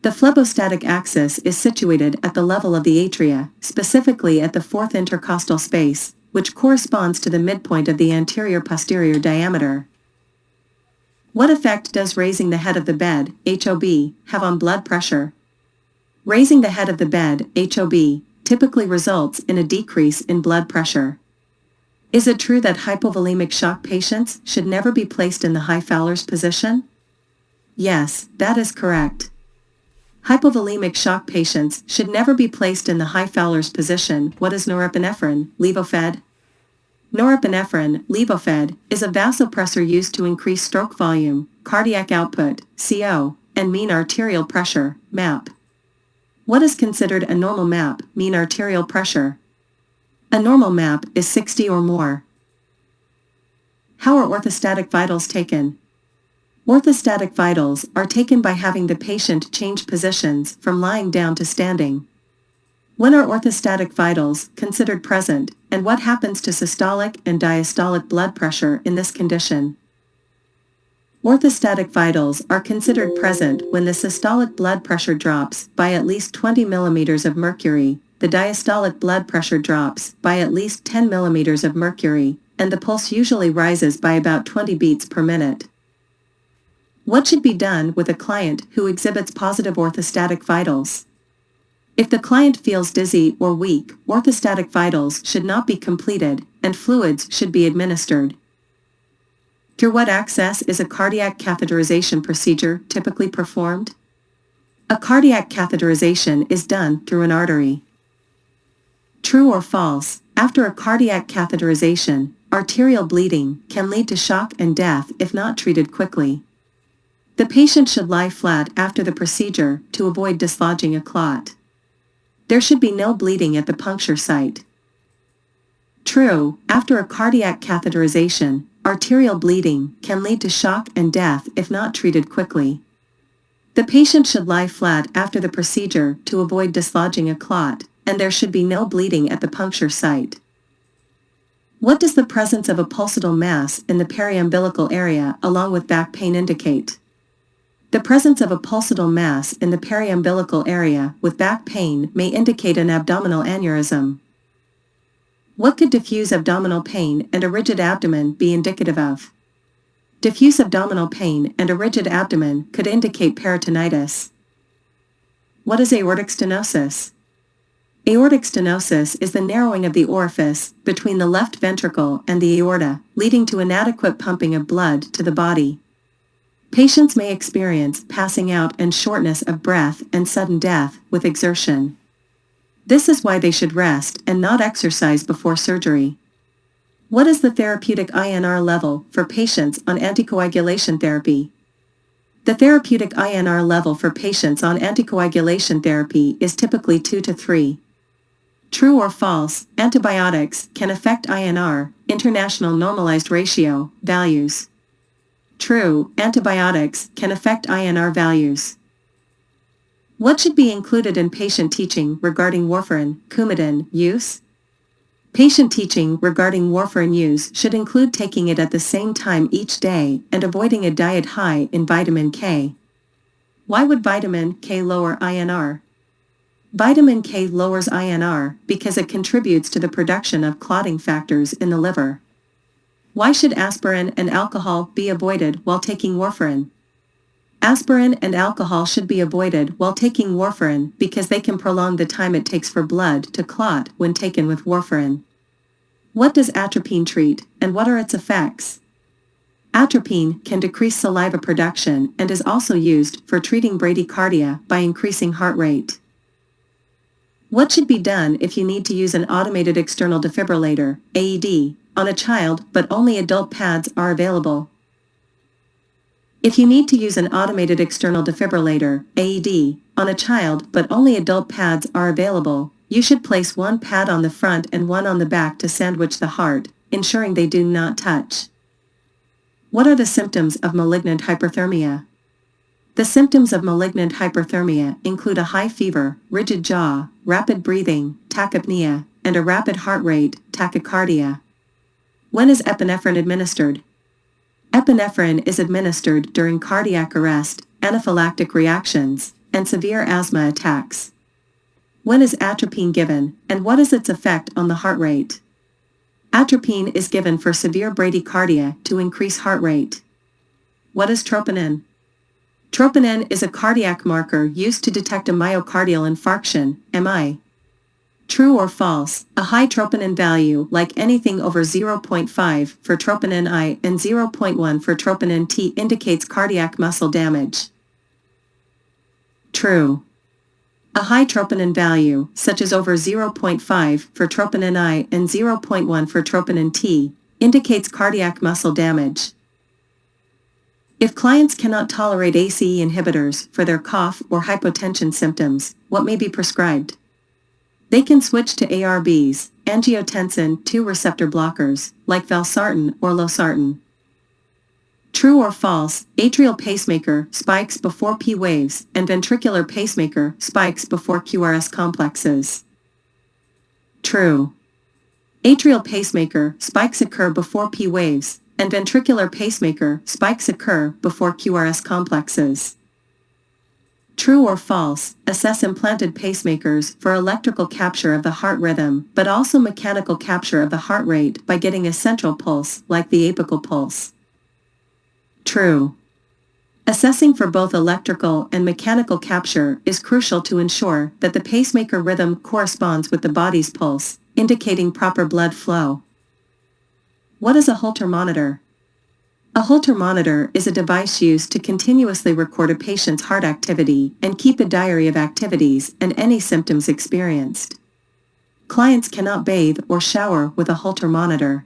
The phlebostatic axis is situated at the level of the atria, specifically at the fourth intercostal space, which corresponds to the midpoint of the anterior-posterior diameter. What effect does raising the head of the bed, HOB, have on blood pressure? Raising the head of the bed, HOB, typically results in a decrease in blood pressure. Is it true that hypovolemic shock patients should never be placed in the high Fowler's position? Yes, that is correct. Hypovolemic shock patients should never be placed in the high Fowler's position. What is norepinephrine, Levophed? Norepinephrine, Levophed, is a vasopressor used to increase stroke volume, cardiac output, CO, and mean arterial pressure, MAP. What is considered a normal MAP, mean arterial pressure? A normal MAP is 60 or more. How are orthostatic vitals taken? Orthostatic vitals are taken by having the patient change positions from lying down to standing. When are orthostatic vitals considered present, and what happens to systolic and diastolic blood pressure in this condition? Orthostatic vitals are considered present when the systolic blood pressure drops by at least 20 millimeters of mercury, the diastolic blood pressure drops by at least 10 millimeters of mercury, and the pulse usually rises by about 20 beats per minute. What should be done with a client who exhibits positive orthostatic vitals? If the client feels dizzy or weak, orthostatic vitals should not be completed, and fluids should be administered. Through what access is a cardiac catheterization procedure typically performed? A cardiac catheterization is done through an artery. True or false, after a cardiac catheterization, arterial bleeding can lead to shock and death if not treated quickly. The patient should lie flat after the procedure to avoid dislodging a clot. There should be no bleeding at the puncture site. True, after a cardiac catheterization, arterial bleeding can lead to shock and death if not treated quickly. The patient should lie flat after the procedure to avoid dislodging a clot, and there should be no bleeding at the puncture site. What does the presence of a pulsatile mass in the periumbilical area along with back pain indicate? The presence of a pulsatile mass in the periumbilical area with back pain may indicate an abdominal aneurysm. What could diffuse abdominal pain and a rigid abdomen be indicative of? Diffuse abdominal pain and a rigid abdomen could indicate peritonitis. What is aortic stenosis? Aortic stenosis is the narrowing of the orifice between the left ventricle and the aorta, leading to inadequate pumping of blood to the body. Patients may experience passing out and shortness of breath and sudden death with exertion. This is why they should rest and not exercise before surgery. What is the therapeutic INR level for patients on anticoagulation therapy? The therapeutic INR level for patients on anticoagulation therapy is typically 2 to 3. True or false, antibiotics can affect INR, International Normalized Ratio, values. True, antibiotics can affect INR values. What should be included in patient teaching regarding warfarin, Coumadin, use? Patient teaching regarding warfarin use should include taking it at the same time each day and avoiding a diet high in vitamin K. Why would vitamin K lower INR? Vitamin K lowers INR because it contributes to the production of clotting factors in the liver. Why should aspirin and alcohol be avoided while taking warfarin? Aspirin and alcohol should be avoided while taking warfarin because they can prolong the time it takes for blood to clot when taken with warfarin. What does atropine treat, and what are its effects? Atropine can decrease saliva production and is also used for treating bradycardia by increasing heart rate. What should be done if you need to use an automated external defibrillator, AED, on a child but only adult pads are available? If you need to use an automated external defibrillator, AED, on a child but only adult pads are available, you should place one pad on the front and one on the back to sandwich the heart, ensuring they do not touch. What are the symptoms of malignant hyperthermia? The symptoms of malignant hyperthermia include a high fever, rigid jaw, rapid breathing, tachypnea, and a rapid heart rate, tachycardia. When is epinephrine administered? Epinephrine is administered during cardiac arrest, anaphylactic reactions, and severe asthma attacks. When is atropine given, and what is its effect on the heart rate? Atropine is given for severe bradycardia to increase heart rate. What is troponin? Troponin is a cardiac marker used to detect a myocardial infarction, MI. True or false, a high troponin value like anything over 0.5 for troponin I and 0.1 for troponin T indicates cardiac muscle damage. True. A high troponin value, such as over 0.5 for troponin I and 0.1 for troponin T, indicates cardiac muscle damage. If clients cannot tolerate ACE inhibitors for their cough or hypotension symptoms, what may be prescribed? They can switch to ARBs, angiotensin II receptor blockers, like valsartan or losartan. True or false, atrial pacemaker spikes before P waves and ventricular pacemaker spikes before QRS complexes. True. Atrial pacemaker spikes occur before P waves, and ventricular pacemaker spikes occur before QRS complexes. True or false, assess implanted pacemakers for electrical capture of the heart rhythm but also mechanical capture of the heart rate by getting a central pulse like the apical pulse. True. Assessing for both electrical and mechanical capture is crucial to ensure that the pacemaker rhythm corresponds with the body's pulse, indicating proper blood flow. What is a Holter monitor? A Holter monitor is a device used to continuously record a patient's heart activity and keep a diary of activities and any symptoms experienced. Clients cannot bathe or shower with a Holter monitor.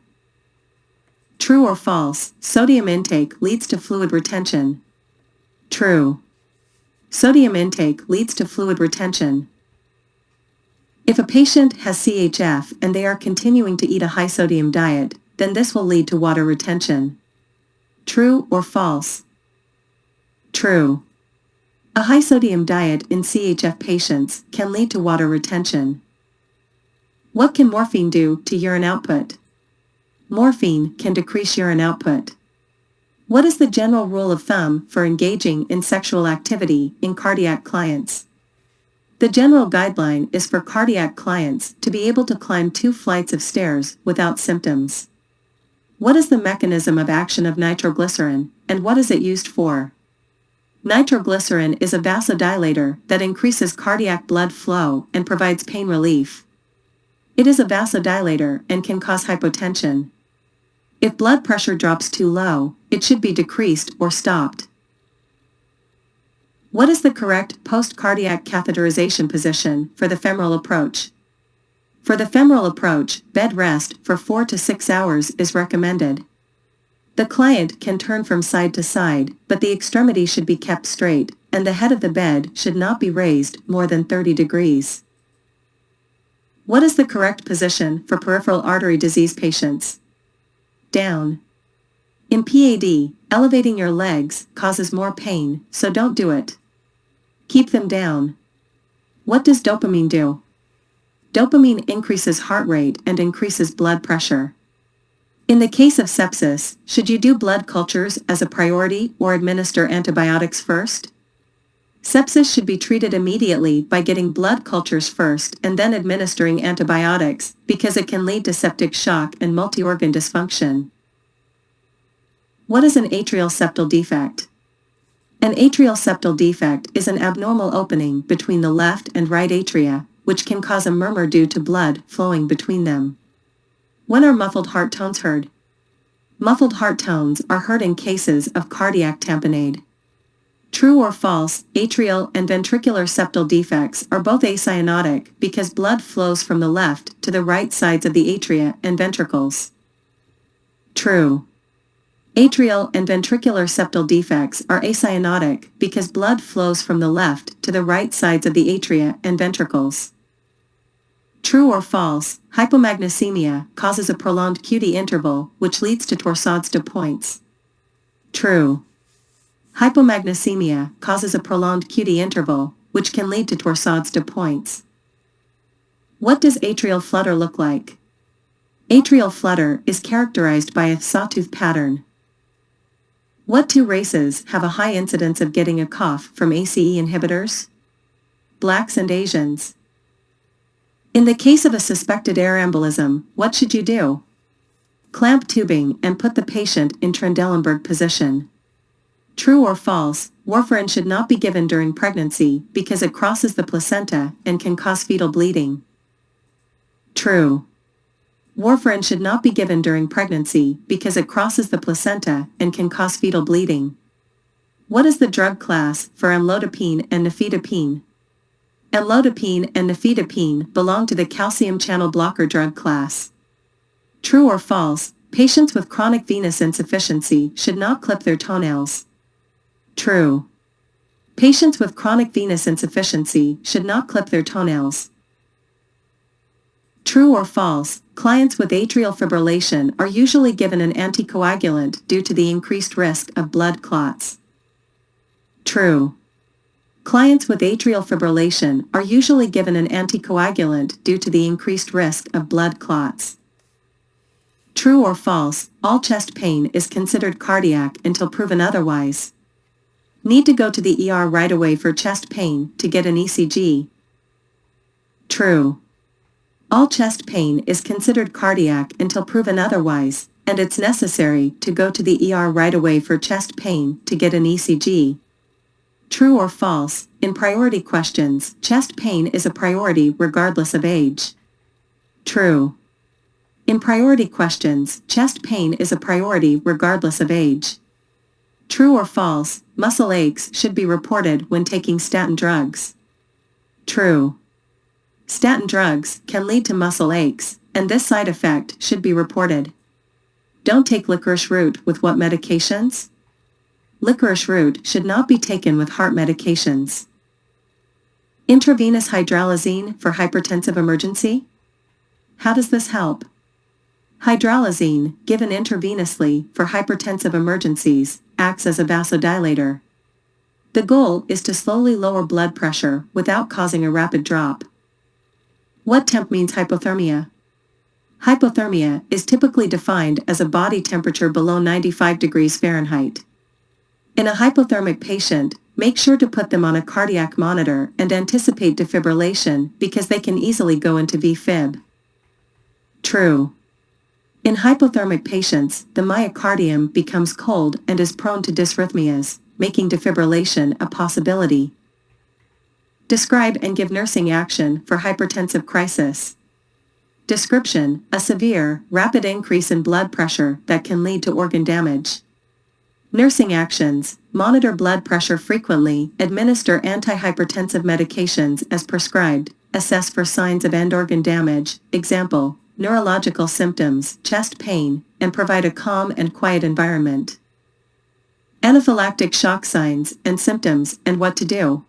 True or false, sodium intake leads to fluid retention. True. Sodium intake leads to fluid retention. If a patient has CHF and they are continuing to eat a high sodium diet, then this will lead to water retention. True or false? True. A high sodium diet in CHF patients can lead to water retention. What can morphine do to urine output? Morphine can decrease urine output. What is the general rule of thumb for engaging in sexual activity in cardiac clients? The general guideline is for cardiac clients to be able to climb 2 flights of stairs without symptoms. What is the mechanism of action of nitroglycerin, and what is it used for? Nitroglycerin is a vasodilator that increases cardiac blood flow and provides pain relief. It is a vasodilator and can cause hypotension. If blood pressure drops too low, it should be decreased or stopped. What is the correct post-cardiac catheterization position for the femoral approach? For the femoral approach, bed rest for 4 to 6 hours is recommended. The client can turn from side to side, but the extremity should be kept straight, and the head of the bed should not be raised more than 30 degrees. What is the correct position for peripheral artery disease patients? Down. In PAD, elevating your legs causes more pain, so don't do it. Keep them down. What does dopamine do? Dopamine increases heart rate and increases blood pressure. In the case of sepsis, should you do blood cultures as a priority or administer antibiotics first? Sepsis should be treated immediately by getting blood cultures first and then administering antibiotics, because it can lead to septic shock and multi-organ dysfunction. What is an atrial septal defect? An atrial septal defect is an abnormal opening between the left and right atria, which can cause a murmur due to blood flowing between them. When are muffled heart tones heard? Muffled heart tones are heard in cases of cardiac tamponade. True or false, atrial and ventricular septal defects are both acyanotic because blood flows from the left to the right sides of the atria and ventricles. True. Atrial and ventricular septal defects are acyanotic because blood flows from the left to the right sides of the atria and ventricles. True or false, hypomagnesemia causes a prolonged QT interval which leads to torsades de pointes. True. Hypomagnesemia causes a prolonged QT interval, which can lead to torsades de pointes. What does atrial flutter look like? Atrial flutter is characterized by a sawtooth pattern. What two races have a high incidence of getting a cough from ACE inhibitors? Blacks and Asians. In the case of a suspected air embolism, what should you do? Clamp tubing and put the patient in Trendelenburg position. True or false, warfarin should not be given during pregnancy because it crosses the placenta and can cause fetal bleeding. True. Warfarin should not be given during pregnancy because it crosses the placenta and can cause fetal bleeding. What is the drug class for amlodipine and nifedipine? Amlodipine and nifedipine belong to the calcium channel blocker drug class. True or false, patients with chronic venous insufficiency should not clip their toenails. True. Patients with chronic venous insufficiency should not clip their toenails. True or false, clients with atrial fibrillation are usually given an anticoagulant due to the increased risk of blood clots. True. Clients with atrial fibrillation are usually given an anticoagulant due to the increased risk of blood clots. True or false, all chest pain is considered cardiac until proven otherwise. Need to go to the ER right away for chest pain to get an ECG. True. All chest pain is considered cardiac until proven otherwise, and it's necessary to go to the ER right away for chest pain to get an ECG. True or false, in priority questions, chest pain is a priority regardless of age. True. In priority questions, chest pain is a priority regardless of age. True or false, muscle aches should be reported when taking statin drugs. True. Statin drugs can lead to muscle aches, and this side effect should be reported. Don't take licorice root with what medications? Licorice root should not be taken with heart medications. Intravenous hydralazine for hypertensive emergency? How does this help? Hydralazine, given intravenously for hypertensive emergencies, acts as a vasodilator. The goal is to slowly lower blood pressure without causing a rapid drop. What temp means hypothermia? Hypothermia is typically defined as a body temperature below 95 degrees Fahrenheit. In a hypothermic patient, make sure to put them on a cardiac monitor and anticipate defibrillation because they can easily go into VFib. True. In hypothermic patients, the myocardium becomes cold and is prone to dysrhythmias, making defibrillation a possibility. Describe and give nursing action for hypertensive crisis. Description: a severe, rapid increase in blood pressure that can lead to organ damage. Nursing actions: monitor blood pressure frequently, administer antihypertensive medications as prescribed, assess for signs of end organ damage, example, neurological symptoms, chest pain, and provide a calm and quiet environment. Anaphylactic shock signs and symptoms and what to do.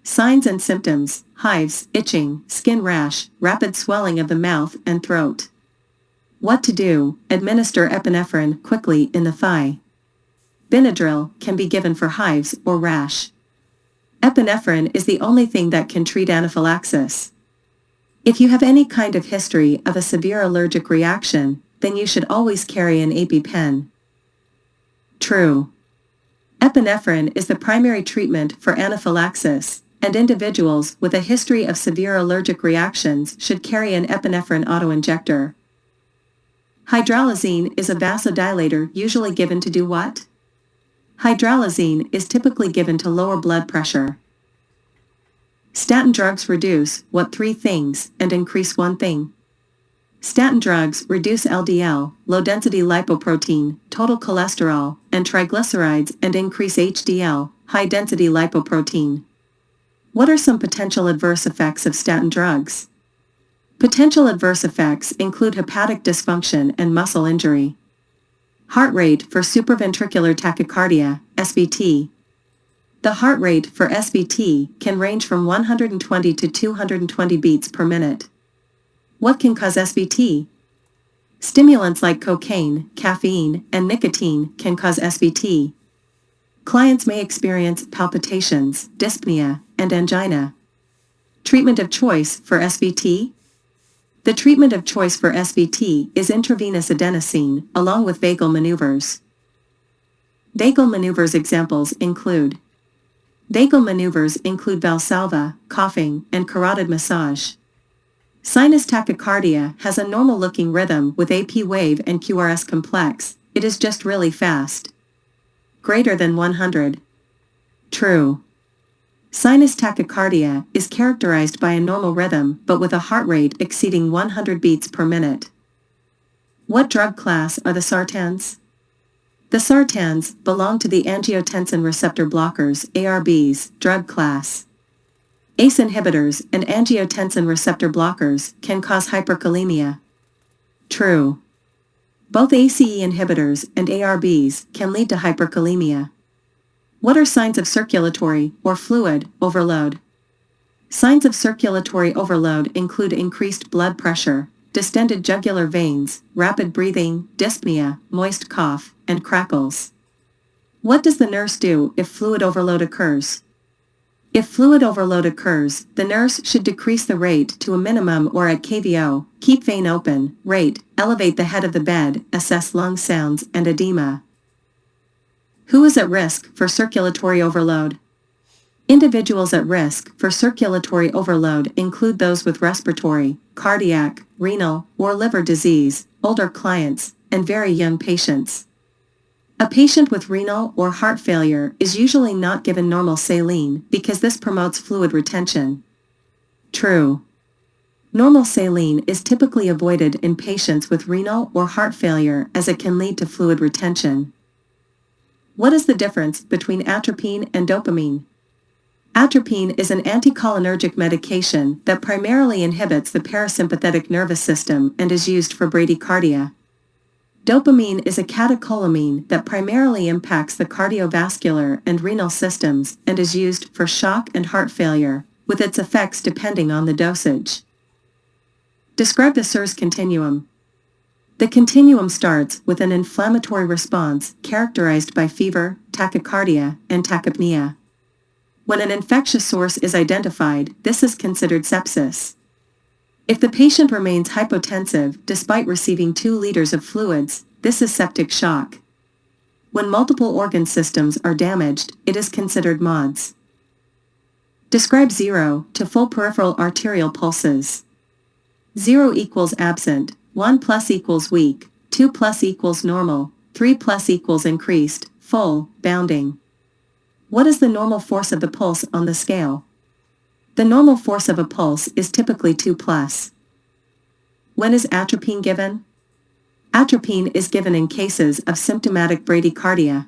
Signs and symptoms: hives, itching, skin rash, rapid swelling of the mouth and throat. What to do: administer epinephrine quickly in the thigh. Benadryl can be given for hives or rash. Epinephrine is the only thing that can treat anaphylaxis. If you have any kind of history of a severe allergic reaction, then you should always carry an EpiPen. True. Epinephrine is the primary treatment for anaphylaxis, and individuals with a history of severe allergic reactions should carry an epinephrine autoinjector. Hydralazine is a vasodilator usually given to do what? Hydralazine is typically given to lower blood pressure. Statin drugs reduce what three things and increase one thing? Statin drugs reduce LDL, low-density lipoprotein, total cholesterol, and triglycerides and increase HDL, high-density lipoprotein. What are some potential adverse effects of statin drugs? Potential adverse effects include hepatic dysfunction and muscle injury. Heart rate for supraventricular tachycardia, SVT. The heart rate for SVT can range from 120 to 220 beats per minute. What can cause SVT? Stimulants like cocaine, caffeine, and nicotine can cause SVT. Clients may experience palpitations, dyspnea, and angina. Treatment of choice for SVT? The treatment of choice for SVT is intravenous adenosine, along with vagal maneuvers. Vagal maneuvers examples include Valsalva, coughing, and carotid massage. Sinus tachycardia has a normal-looking rhythm with AP wave and QRS complex, it is just really fast. Greater than 100. True. Sinus tachycardia is characterized by a normal rhythm but with a heart rate exceeding 100 beats per minute. What drug class are the sartans? The sartans belong to the angiotensin receptor blockers (ARBs) drug class. ACE inhibitors and angiotensin receptor blockers can cause hyperkalemia. True. Both ACE inhibitors and ARBs can lead to hyperkalemia. What are signs of circulatory or fluid overload? Signs of circulatory overload include increased blood pressure, distended jugular veins, rapid breathing, dyspnea, moist cough, and crackles. What does the nurse do if fluid overload occurs? If fluid overload occurs, the nurse should decrease the rate to a minimum or at KVO, keep vein open, rate, elevate the head of the bed, assess lung sounds and edema. Who is at risk for circulatory overload? Individuals at risk for circulatory overload include those with respiratory, cardiac, renal, or liver disease, older clients, and very young patients. A patient with renal or heart failure is usually not given normal saline because this promotes fluid retention. True. Normal saline is typically avoided in patients with renal or heart failure as it can lead to fluid retention. What is the difference between atropine and dopamine? Atropine is an anticholinergic medication that primarily inhibits the parasympathetic nervous system and is used for bradycardia. Dopamine is a catecholamine that primarily impacts the cardiovascular and renal systems and is used for shock and heart failure, with its effects depending on the dosage. Describe the SIRS continuum. The continuum starts with an inflammatory response characterized by fever, tachycardia, and tachypnea. When an infectious source is identified, this is considered sepsis. If the patient remains hypotensive despite receiving 2 liters of fluids, this is septic shock. When multiple organ systems are damaged, it is considered MODS. Describe 0 to full peripheral arterial pulses. 0 equals absent, 1 plus equals weak, 2 plus equals normal, 3 plus equals increased, full, bounding. What is the normal force of the pulse on the scale? The normal force of a pulse is typically 2+. When is atropine given? Atropine is given in cases of symptomatic bradycardia.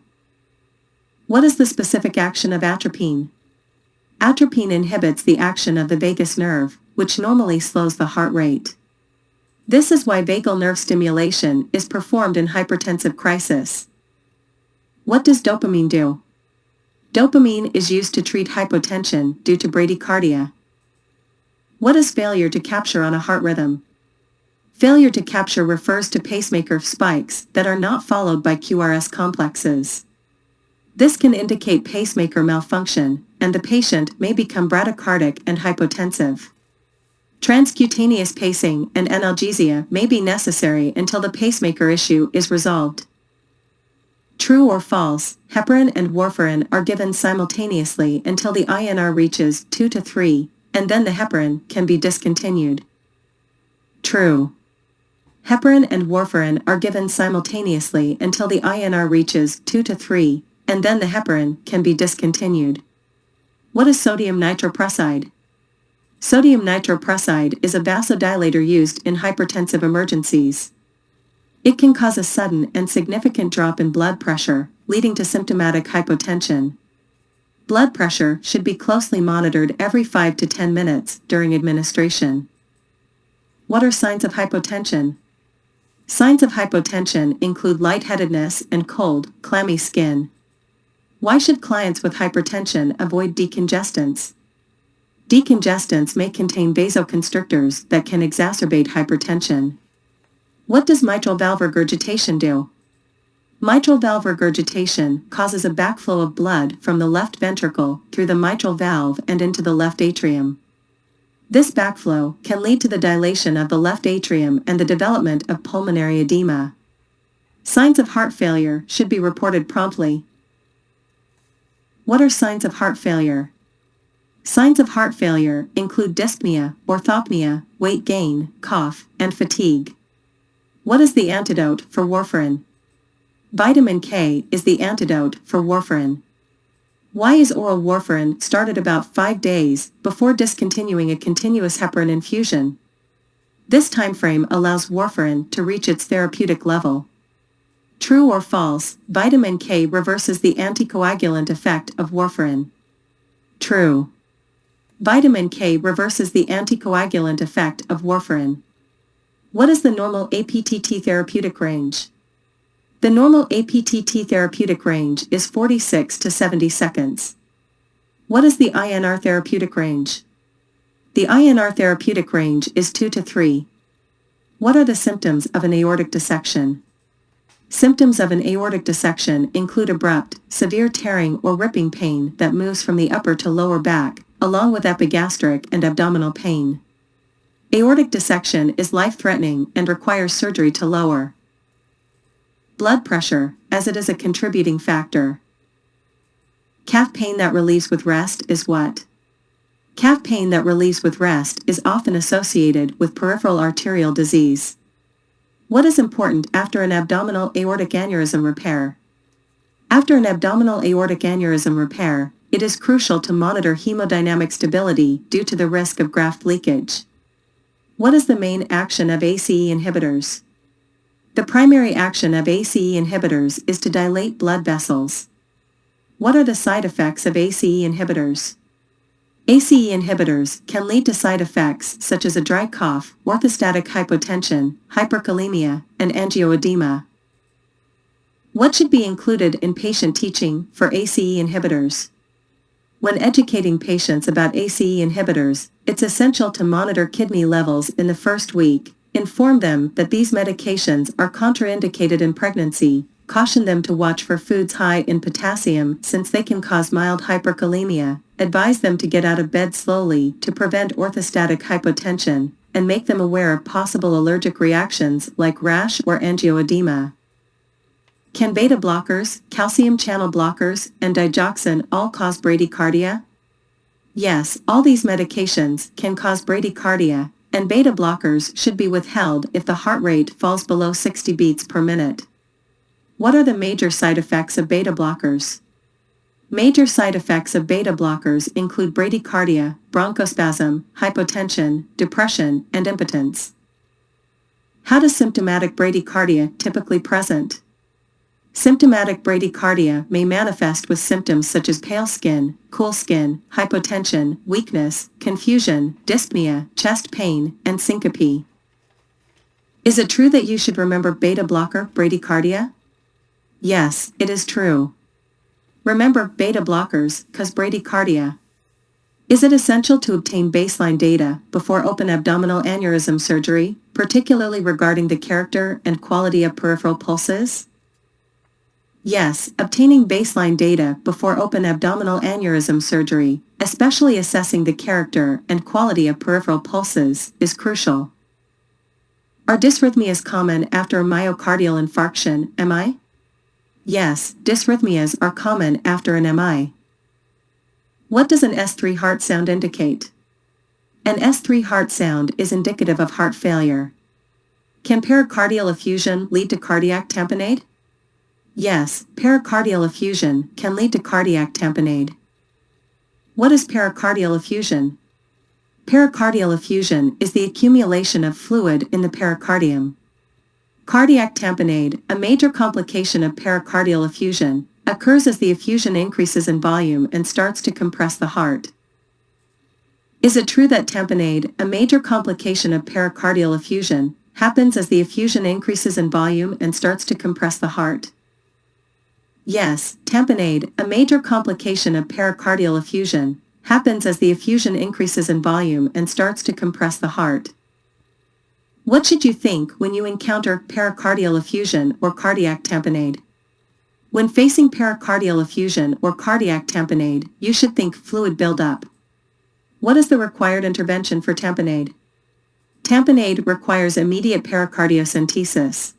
What is the specific action of atropine? Atropine inhibits the action of the vagus nerve, which normally slows the heart rate. This is why vagal nerve stimulation is performed in hypertensive crisis. What does dopamine do? Dopamine is used to treat hypotension due to bradycardia. What is failure to capture on a heart rhythm? Failure to capture refers to pacemaker spikes that are not followed by QRS complexes. This can indicate pacemaker malfunction, and the patient may become bradycardic and hypotensive. Transcutaneous pacing and analgesia may be necessary until the pacemaker issue is resolved. True or false, heparin and warfarin are given simultaneously until the INR reaches 2 to 3, and then the heparin can be discontinued. True. Heparin and warfarin are given simultaneously until the INR reaches 2 to 3, and then the heparin can be discontinued. What is sodium nitroprusside? Sodium nitroprusside is a vasodilator used in hypertensive emergencies. It can cause a sudden and significant drop in blood pressure, leading to symptomatic hypotension. Blood pressure should be closely monitored every 5 to 10 minutes during administration. What are signs of hypotension? Signs of hypotension include lightheadedness and cold, clammy skin. Why should clients with hypertension avoid decongestants? Decongestants may contain vasoconstrictors that can exacerbate hypertension. What does mitral valve regurgitation do? Mitral valve regurgitation causes a backflow of blood from the left ventricle through the mitral valve and into the left atrium. This backflow can lead to the dilation of the left atrium and the development of pulmonary edema. Signs of heart failure should be reported promptly. What are signs of heart failure? Signs of heart failure include dyspnea, orthopnea, weight gain, cough, and fatigue. What is the antidote for warfarin? Vitamin K is the antidote for warfarin. Why is oral warfarin started about 5 days before discontinuing a continuous heparin infusion? This time frame allows warfarin to reach its therapeutic level. True or false, vitamin K reverses the anticoagulant effect of warfarin. True. Vitamin K reverses the anticoagulant effect of warfarin. What is the normal APTT therapeutic range? The normal APTT therapeutic range is 46 to 70 seconds. What is the INR therapeutic range? The INR therapeutic range is 2 to 3. What are the symptoms of an aortic dissection? Symptoms of an aortic dissection include abrupt, severe tearing or ripping pain that moves from the upper to lower back, along with epigastric and abdominal pain. Aortic dissection is life-threatening and requires surgery to lower blood pressure, as it is a contributing factor. Calf pain that relieves with rest is what? Calf pain that relieves with rest is often associated with peripheral arterial disease. What is important after an abdominal aortic aneurysm repair? After an abdominal aortic aneurysm repair, it is crucial to monitor hemodynamic stability due to the risk of graft leakage. What is the main action of ACE inhibitors? The primary action of ACE inhibitors is to dilate blood vessels. What are the side effects of ACE inhibitors? ACE inhibitors can lead to side effects such as a dry cough, orthostatic hypotension, hyperkalemia, and angioedema. What should be included in patient teaching for ACE inhibitors? When educating patients about ACE inhibitors, it's essential to monitor kidney levels in the first week, inform them that these medications are contraindicated in pregnancy, caution them to watch for foods high in potassium since they can cause mild hyperkalemia, advise them to get out of bed slowly to prevent orthostatic hypotension, and make them aware of possible allergic reactions like rash or angioedema. Can beta blockers, calcium channel blockers, and digoxin all cause bradycardia? Yes, all these medications can cause bradycardia, and beta blockers should be withheld if the heart rate falls below 60 beats per minute. What are the major side effects of beta blockers? Major side effects of beta blockers include bradycardia, bronchospasm, hypotension, depression, and impotence. How does symptomatic bradycardia typically present? Symptomatic bradycardia may manifest with symptoms such as pale skin, cool skin, hypotension, weakness, confusion, dyspnea, chest pain, and syncope. Is it true that you should remember beta blocker bradycardia? Yes, it is true. Remember beta blockers cause bradycardia. Is it essential to obtain baseline data before open abdominal aneurysm surgery, particularly regarding the character and quality of peripheral pulses? Yes, obtaining baseline data before open abdominal aneurysm surgery, especially assessing the character and quality of peripheral pulses, is crucial. Are dysrhythmias common after a myocardial infarction, MI? Yes, dysrhythmias are common after an MI. What does an S3 heart sound indicate? An S3 heart sound is indicative of heart failure. Can pericardial effusion lead to cardiac tamponade? Yes, pericardial effusion can lead to cardiac tamponade. What is pericardial effusion? Pericardial effusion is the accumulation of fluid in the pericardium. Cardiac tamponade, a major complication of pericardial effusion, occurs as the effusion increases in volume and starts to compress the heart. Is it true that tamponade, a major complication of pericardial effusion, happens as the effusion increases in volume and starts to compress the heart? Yes, tamponade, a major complication of pericardial effusion, happens as the effusion increases in volume and starts to compress the heart. What should you think when you encounter pericardial effusion or cardiac tamponade? When facing pericardial effusion or cardiac tamponade, you should think fluid buildup. What is the required intervention for tamponade? Tamponade requires immediate pericardiocentesis.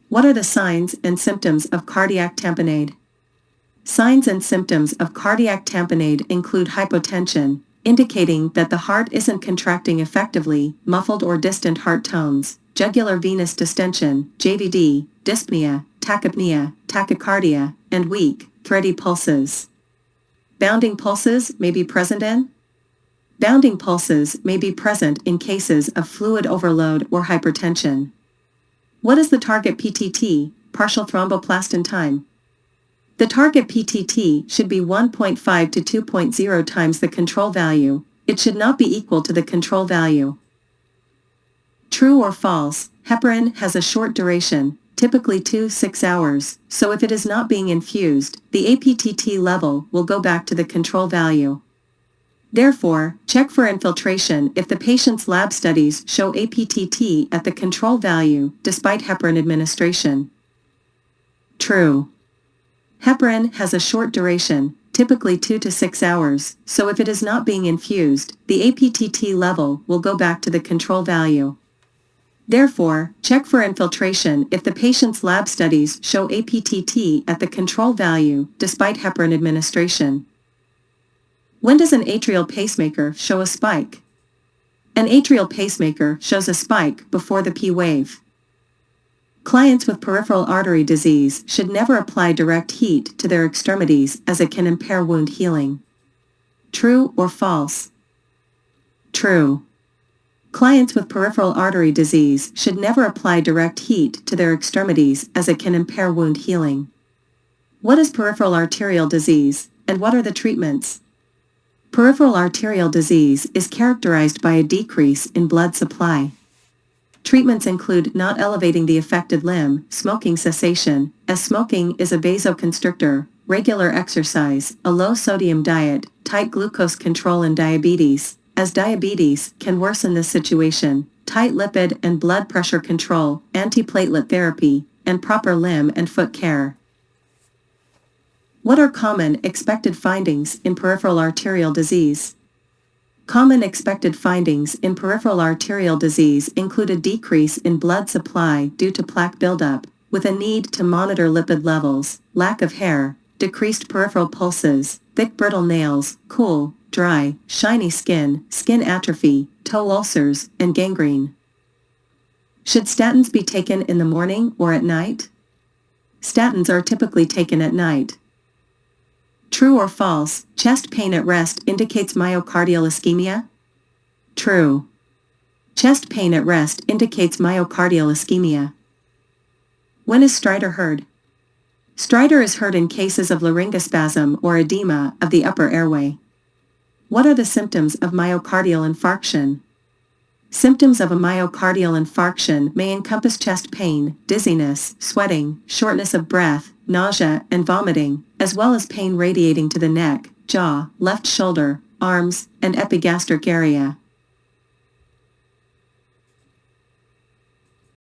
What are the signs and symptoms of cardiac tamponade? Signs and symptoms of cardiac tamponade include hypotension, indicating that the heart isn't contracting effectively, muffled or distant heart tones, jugular venous distension, JVD, dyspnea, tachypnea, tachycardia, and weak, thready pulses. Bounding pulses may be present in? Bounding pulses may be present in cases of fluid overload or hypertension. What is the target PTT, partial thromboplastin time? The target PTT should be 1.5 to 2.0 times the control value. It should not be equal to the control value. True or false, heparin has a short duration, typically 2-6 hours, so if it is not being infused, the APTT level will go back to the control value. Therefore, check for infiltration if the patient's lab studies show APTT at the control value despite heparin administration. True. Heparin has a short duration, typically 2 to 6 hours, so if it is not being infused, the APTT level will go back to the control value. Therefore, check for infiltration if the patient's lab studies show APTT at the control value despite heparin administration. When does an atrial pacemaker show a spike? An atrial pacemaker shows a spike before the P wave. Clients with peripheral artery disease should never apply direct heat to their extremities as it can impair wound healing. True or false? True. Clients with peripheral artery disease should never apply direct heat to their extremities as it can impair wound healing. What is peripheral arterial disease, and what are the treatments? Peripheral arterial disease is characterized by a decrease in blood supply. Treatments include not elevating the affected limb, smoking cessation, as smoking is a vasoconstrictor, regular exercise, a low-sodium diet, tight glucose control and diabetes, as diabetes can worsen this situation, tight lipid and blood pressure control, antiplatelet therapy, and proper limb and foot care. What are common expected findings in peripheral arterial disease? Common expected findings in peripheral arterial disease include a decrease in blood supply due to plaque buildup, with a need to monitor lipid levels, lack of hair, decreased peripheral pulses, thick brittle nails, cool, dry, shiny skin, skin atrophy, toe ulcers, and gangrene. Should statins be taken in the morning or at night? Statins are typically taken at night. True or false, chest pain at rest indicates myocardial ischemia? True. Chest pain at rest indicates myocardial ischemia. When is stridor heard? Stridor is heard in cases of laryngospasm or edema of the upper airway. What are the symptoms of myocardial infarction? Symptoms of a myocardial infarction may encompass chest pain, dizziness, sweating, shortness of breath, nausea, and vomiting, as well as pain radiating to the neck, jaw, left shoulder, arms, and epigastric area.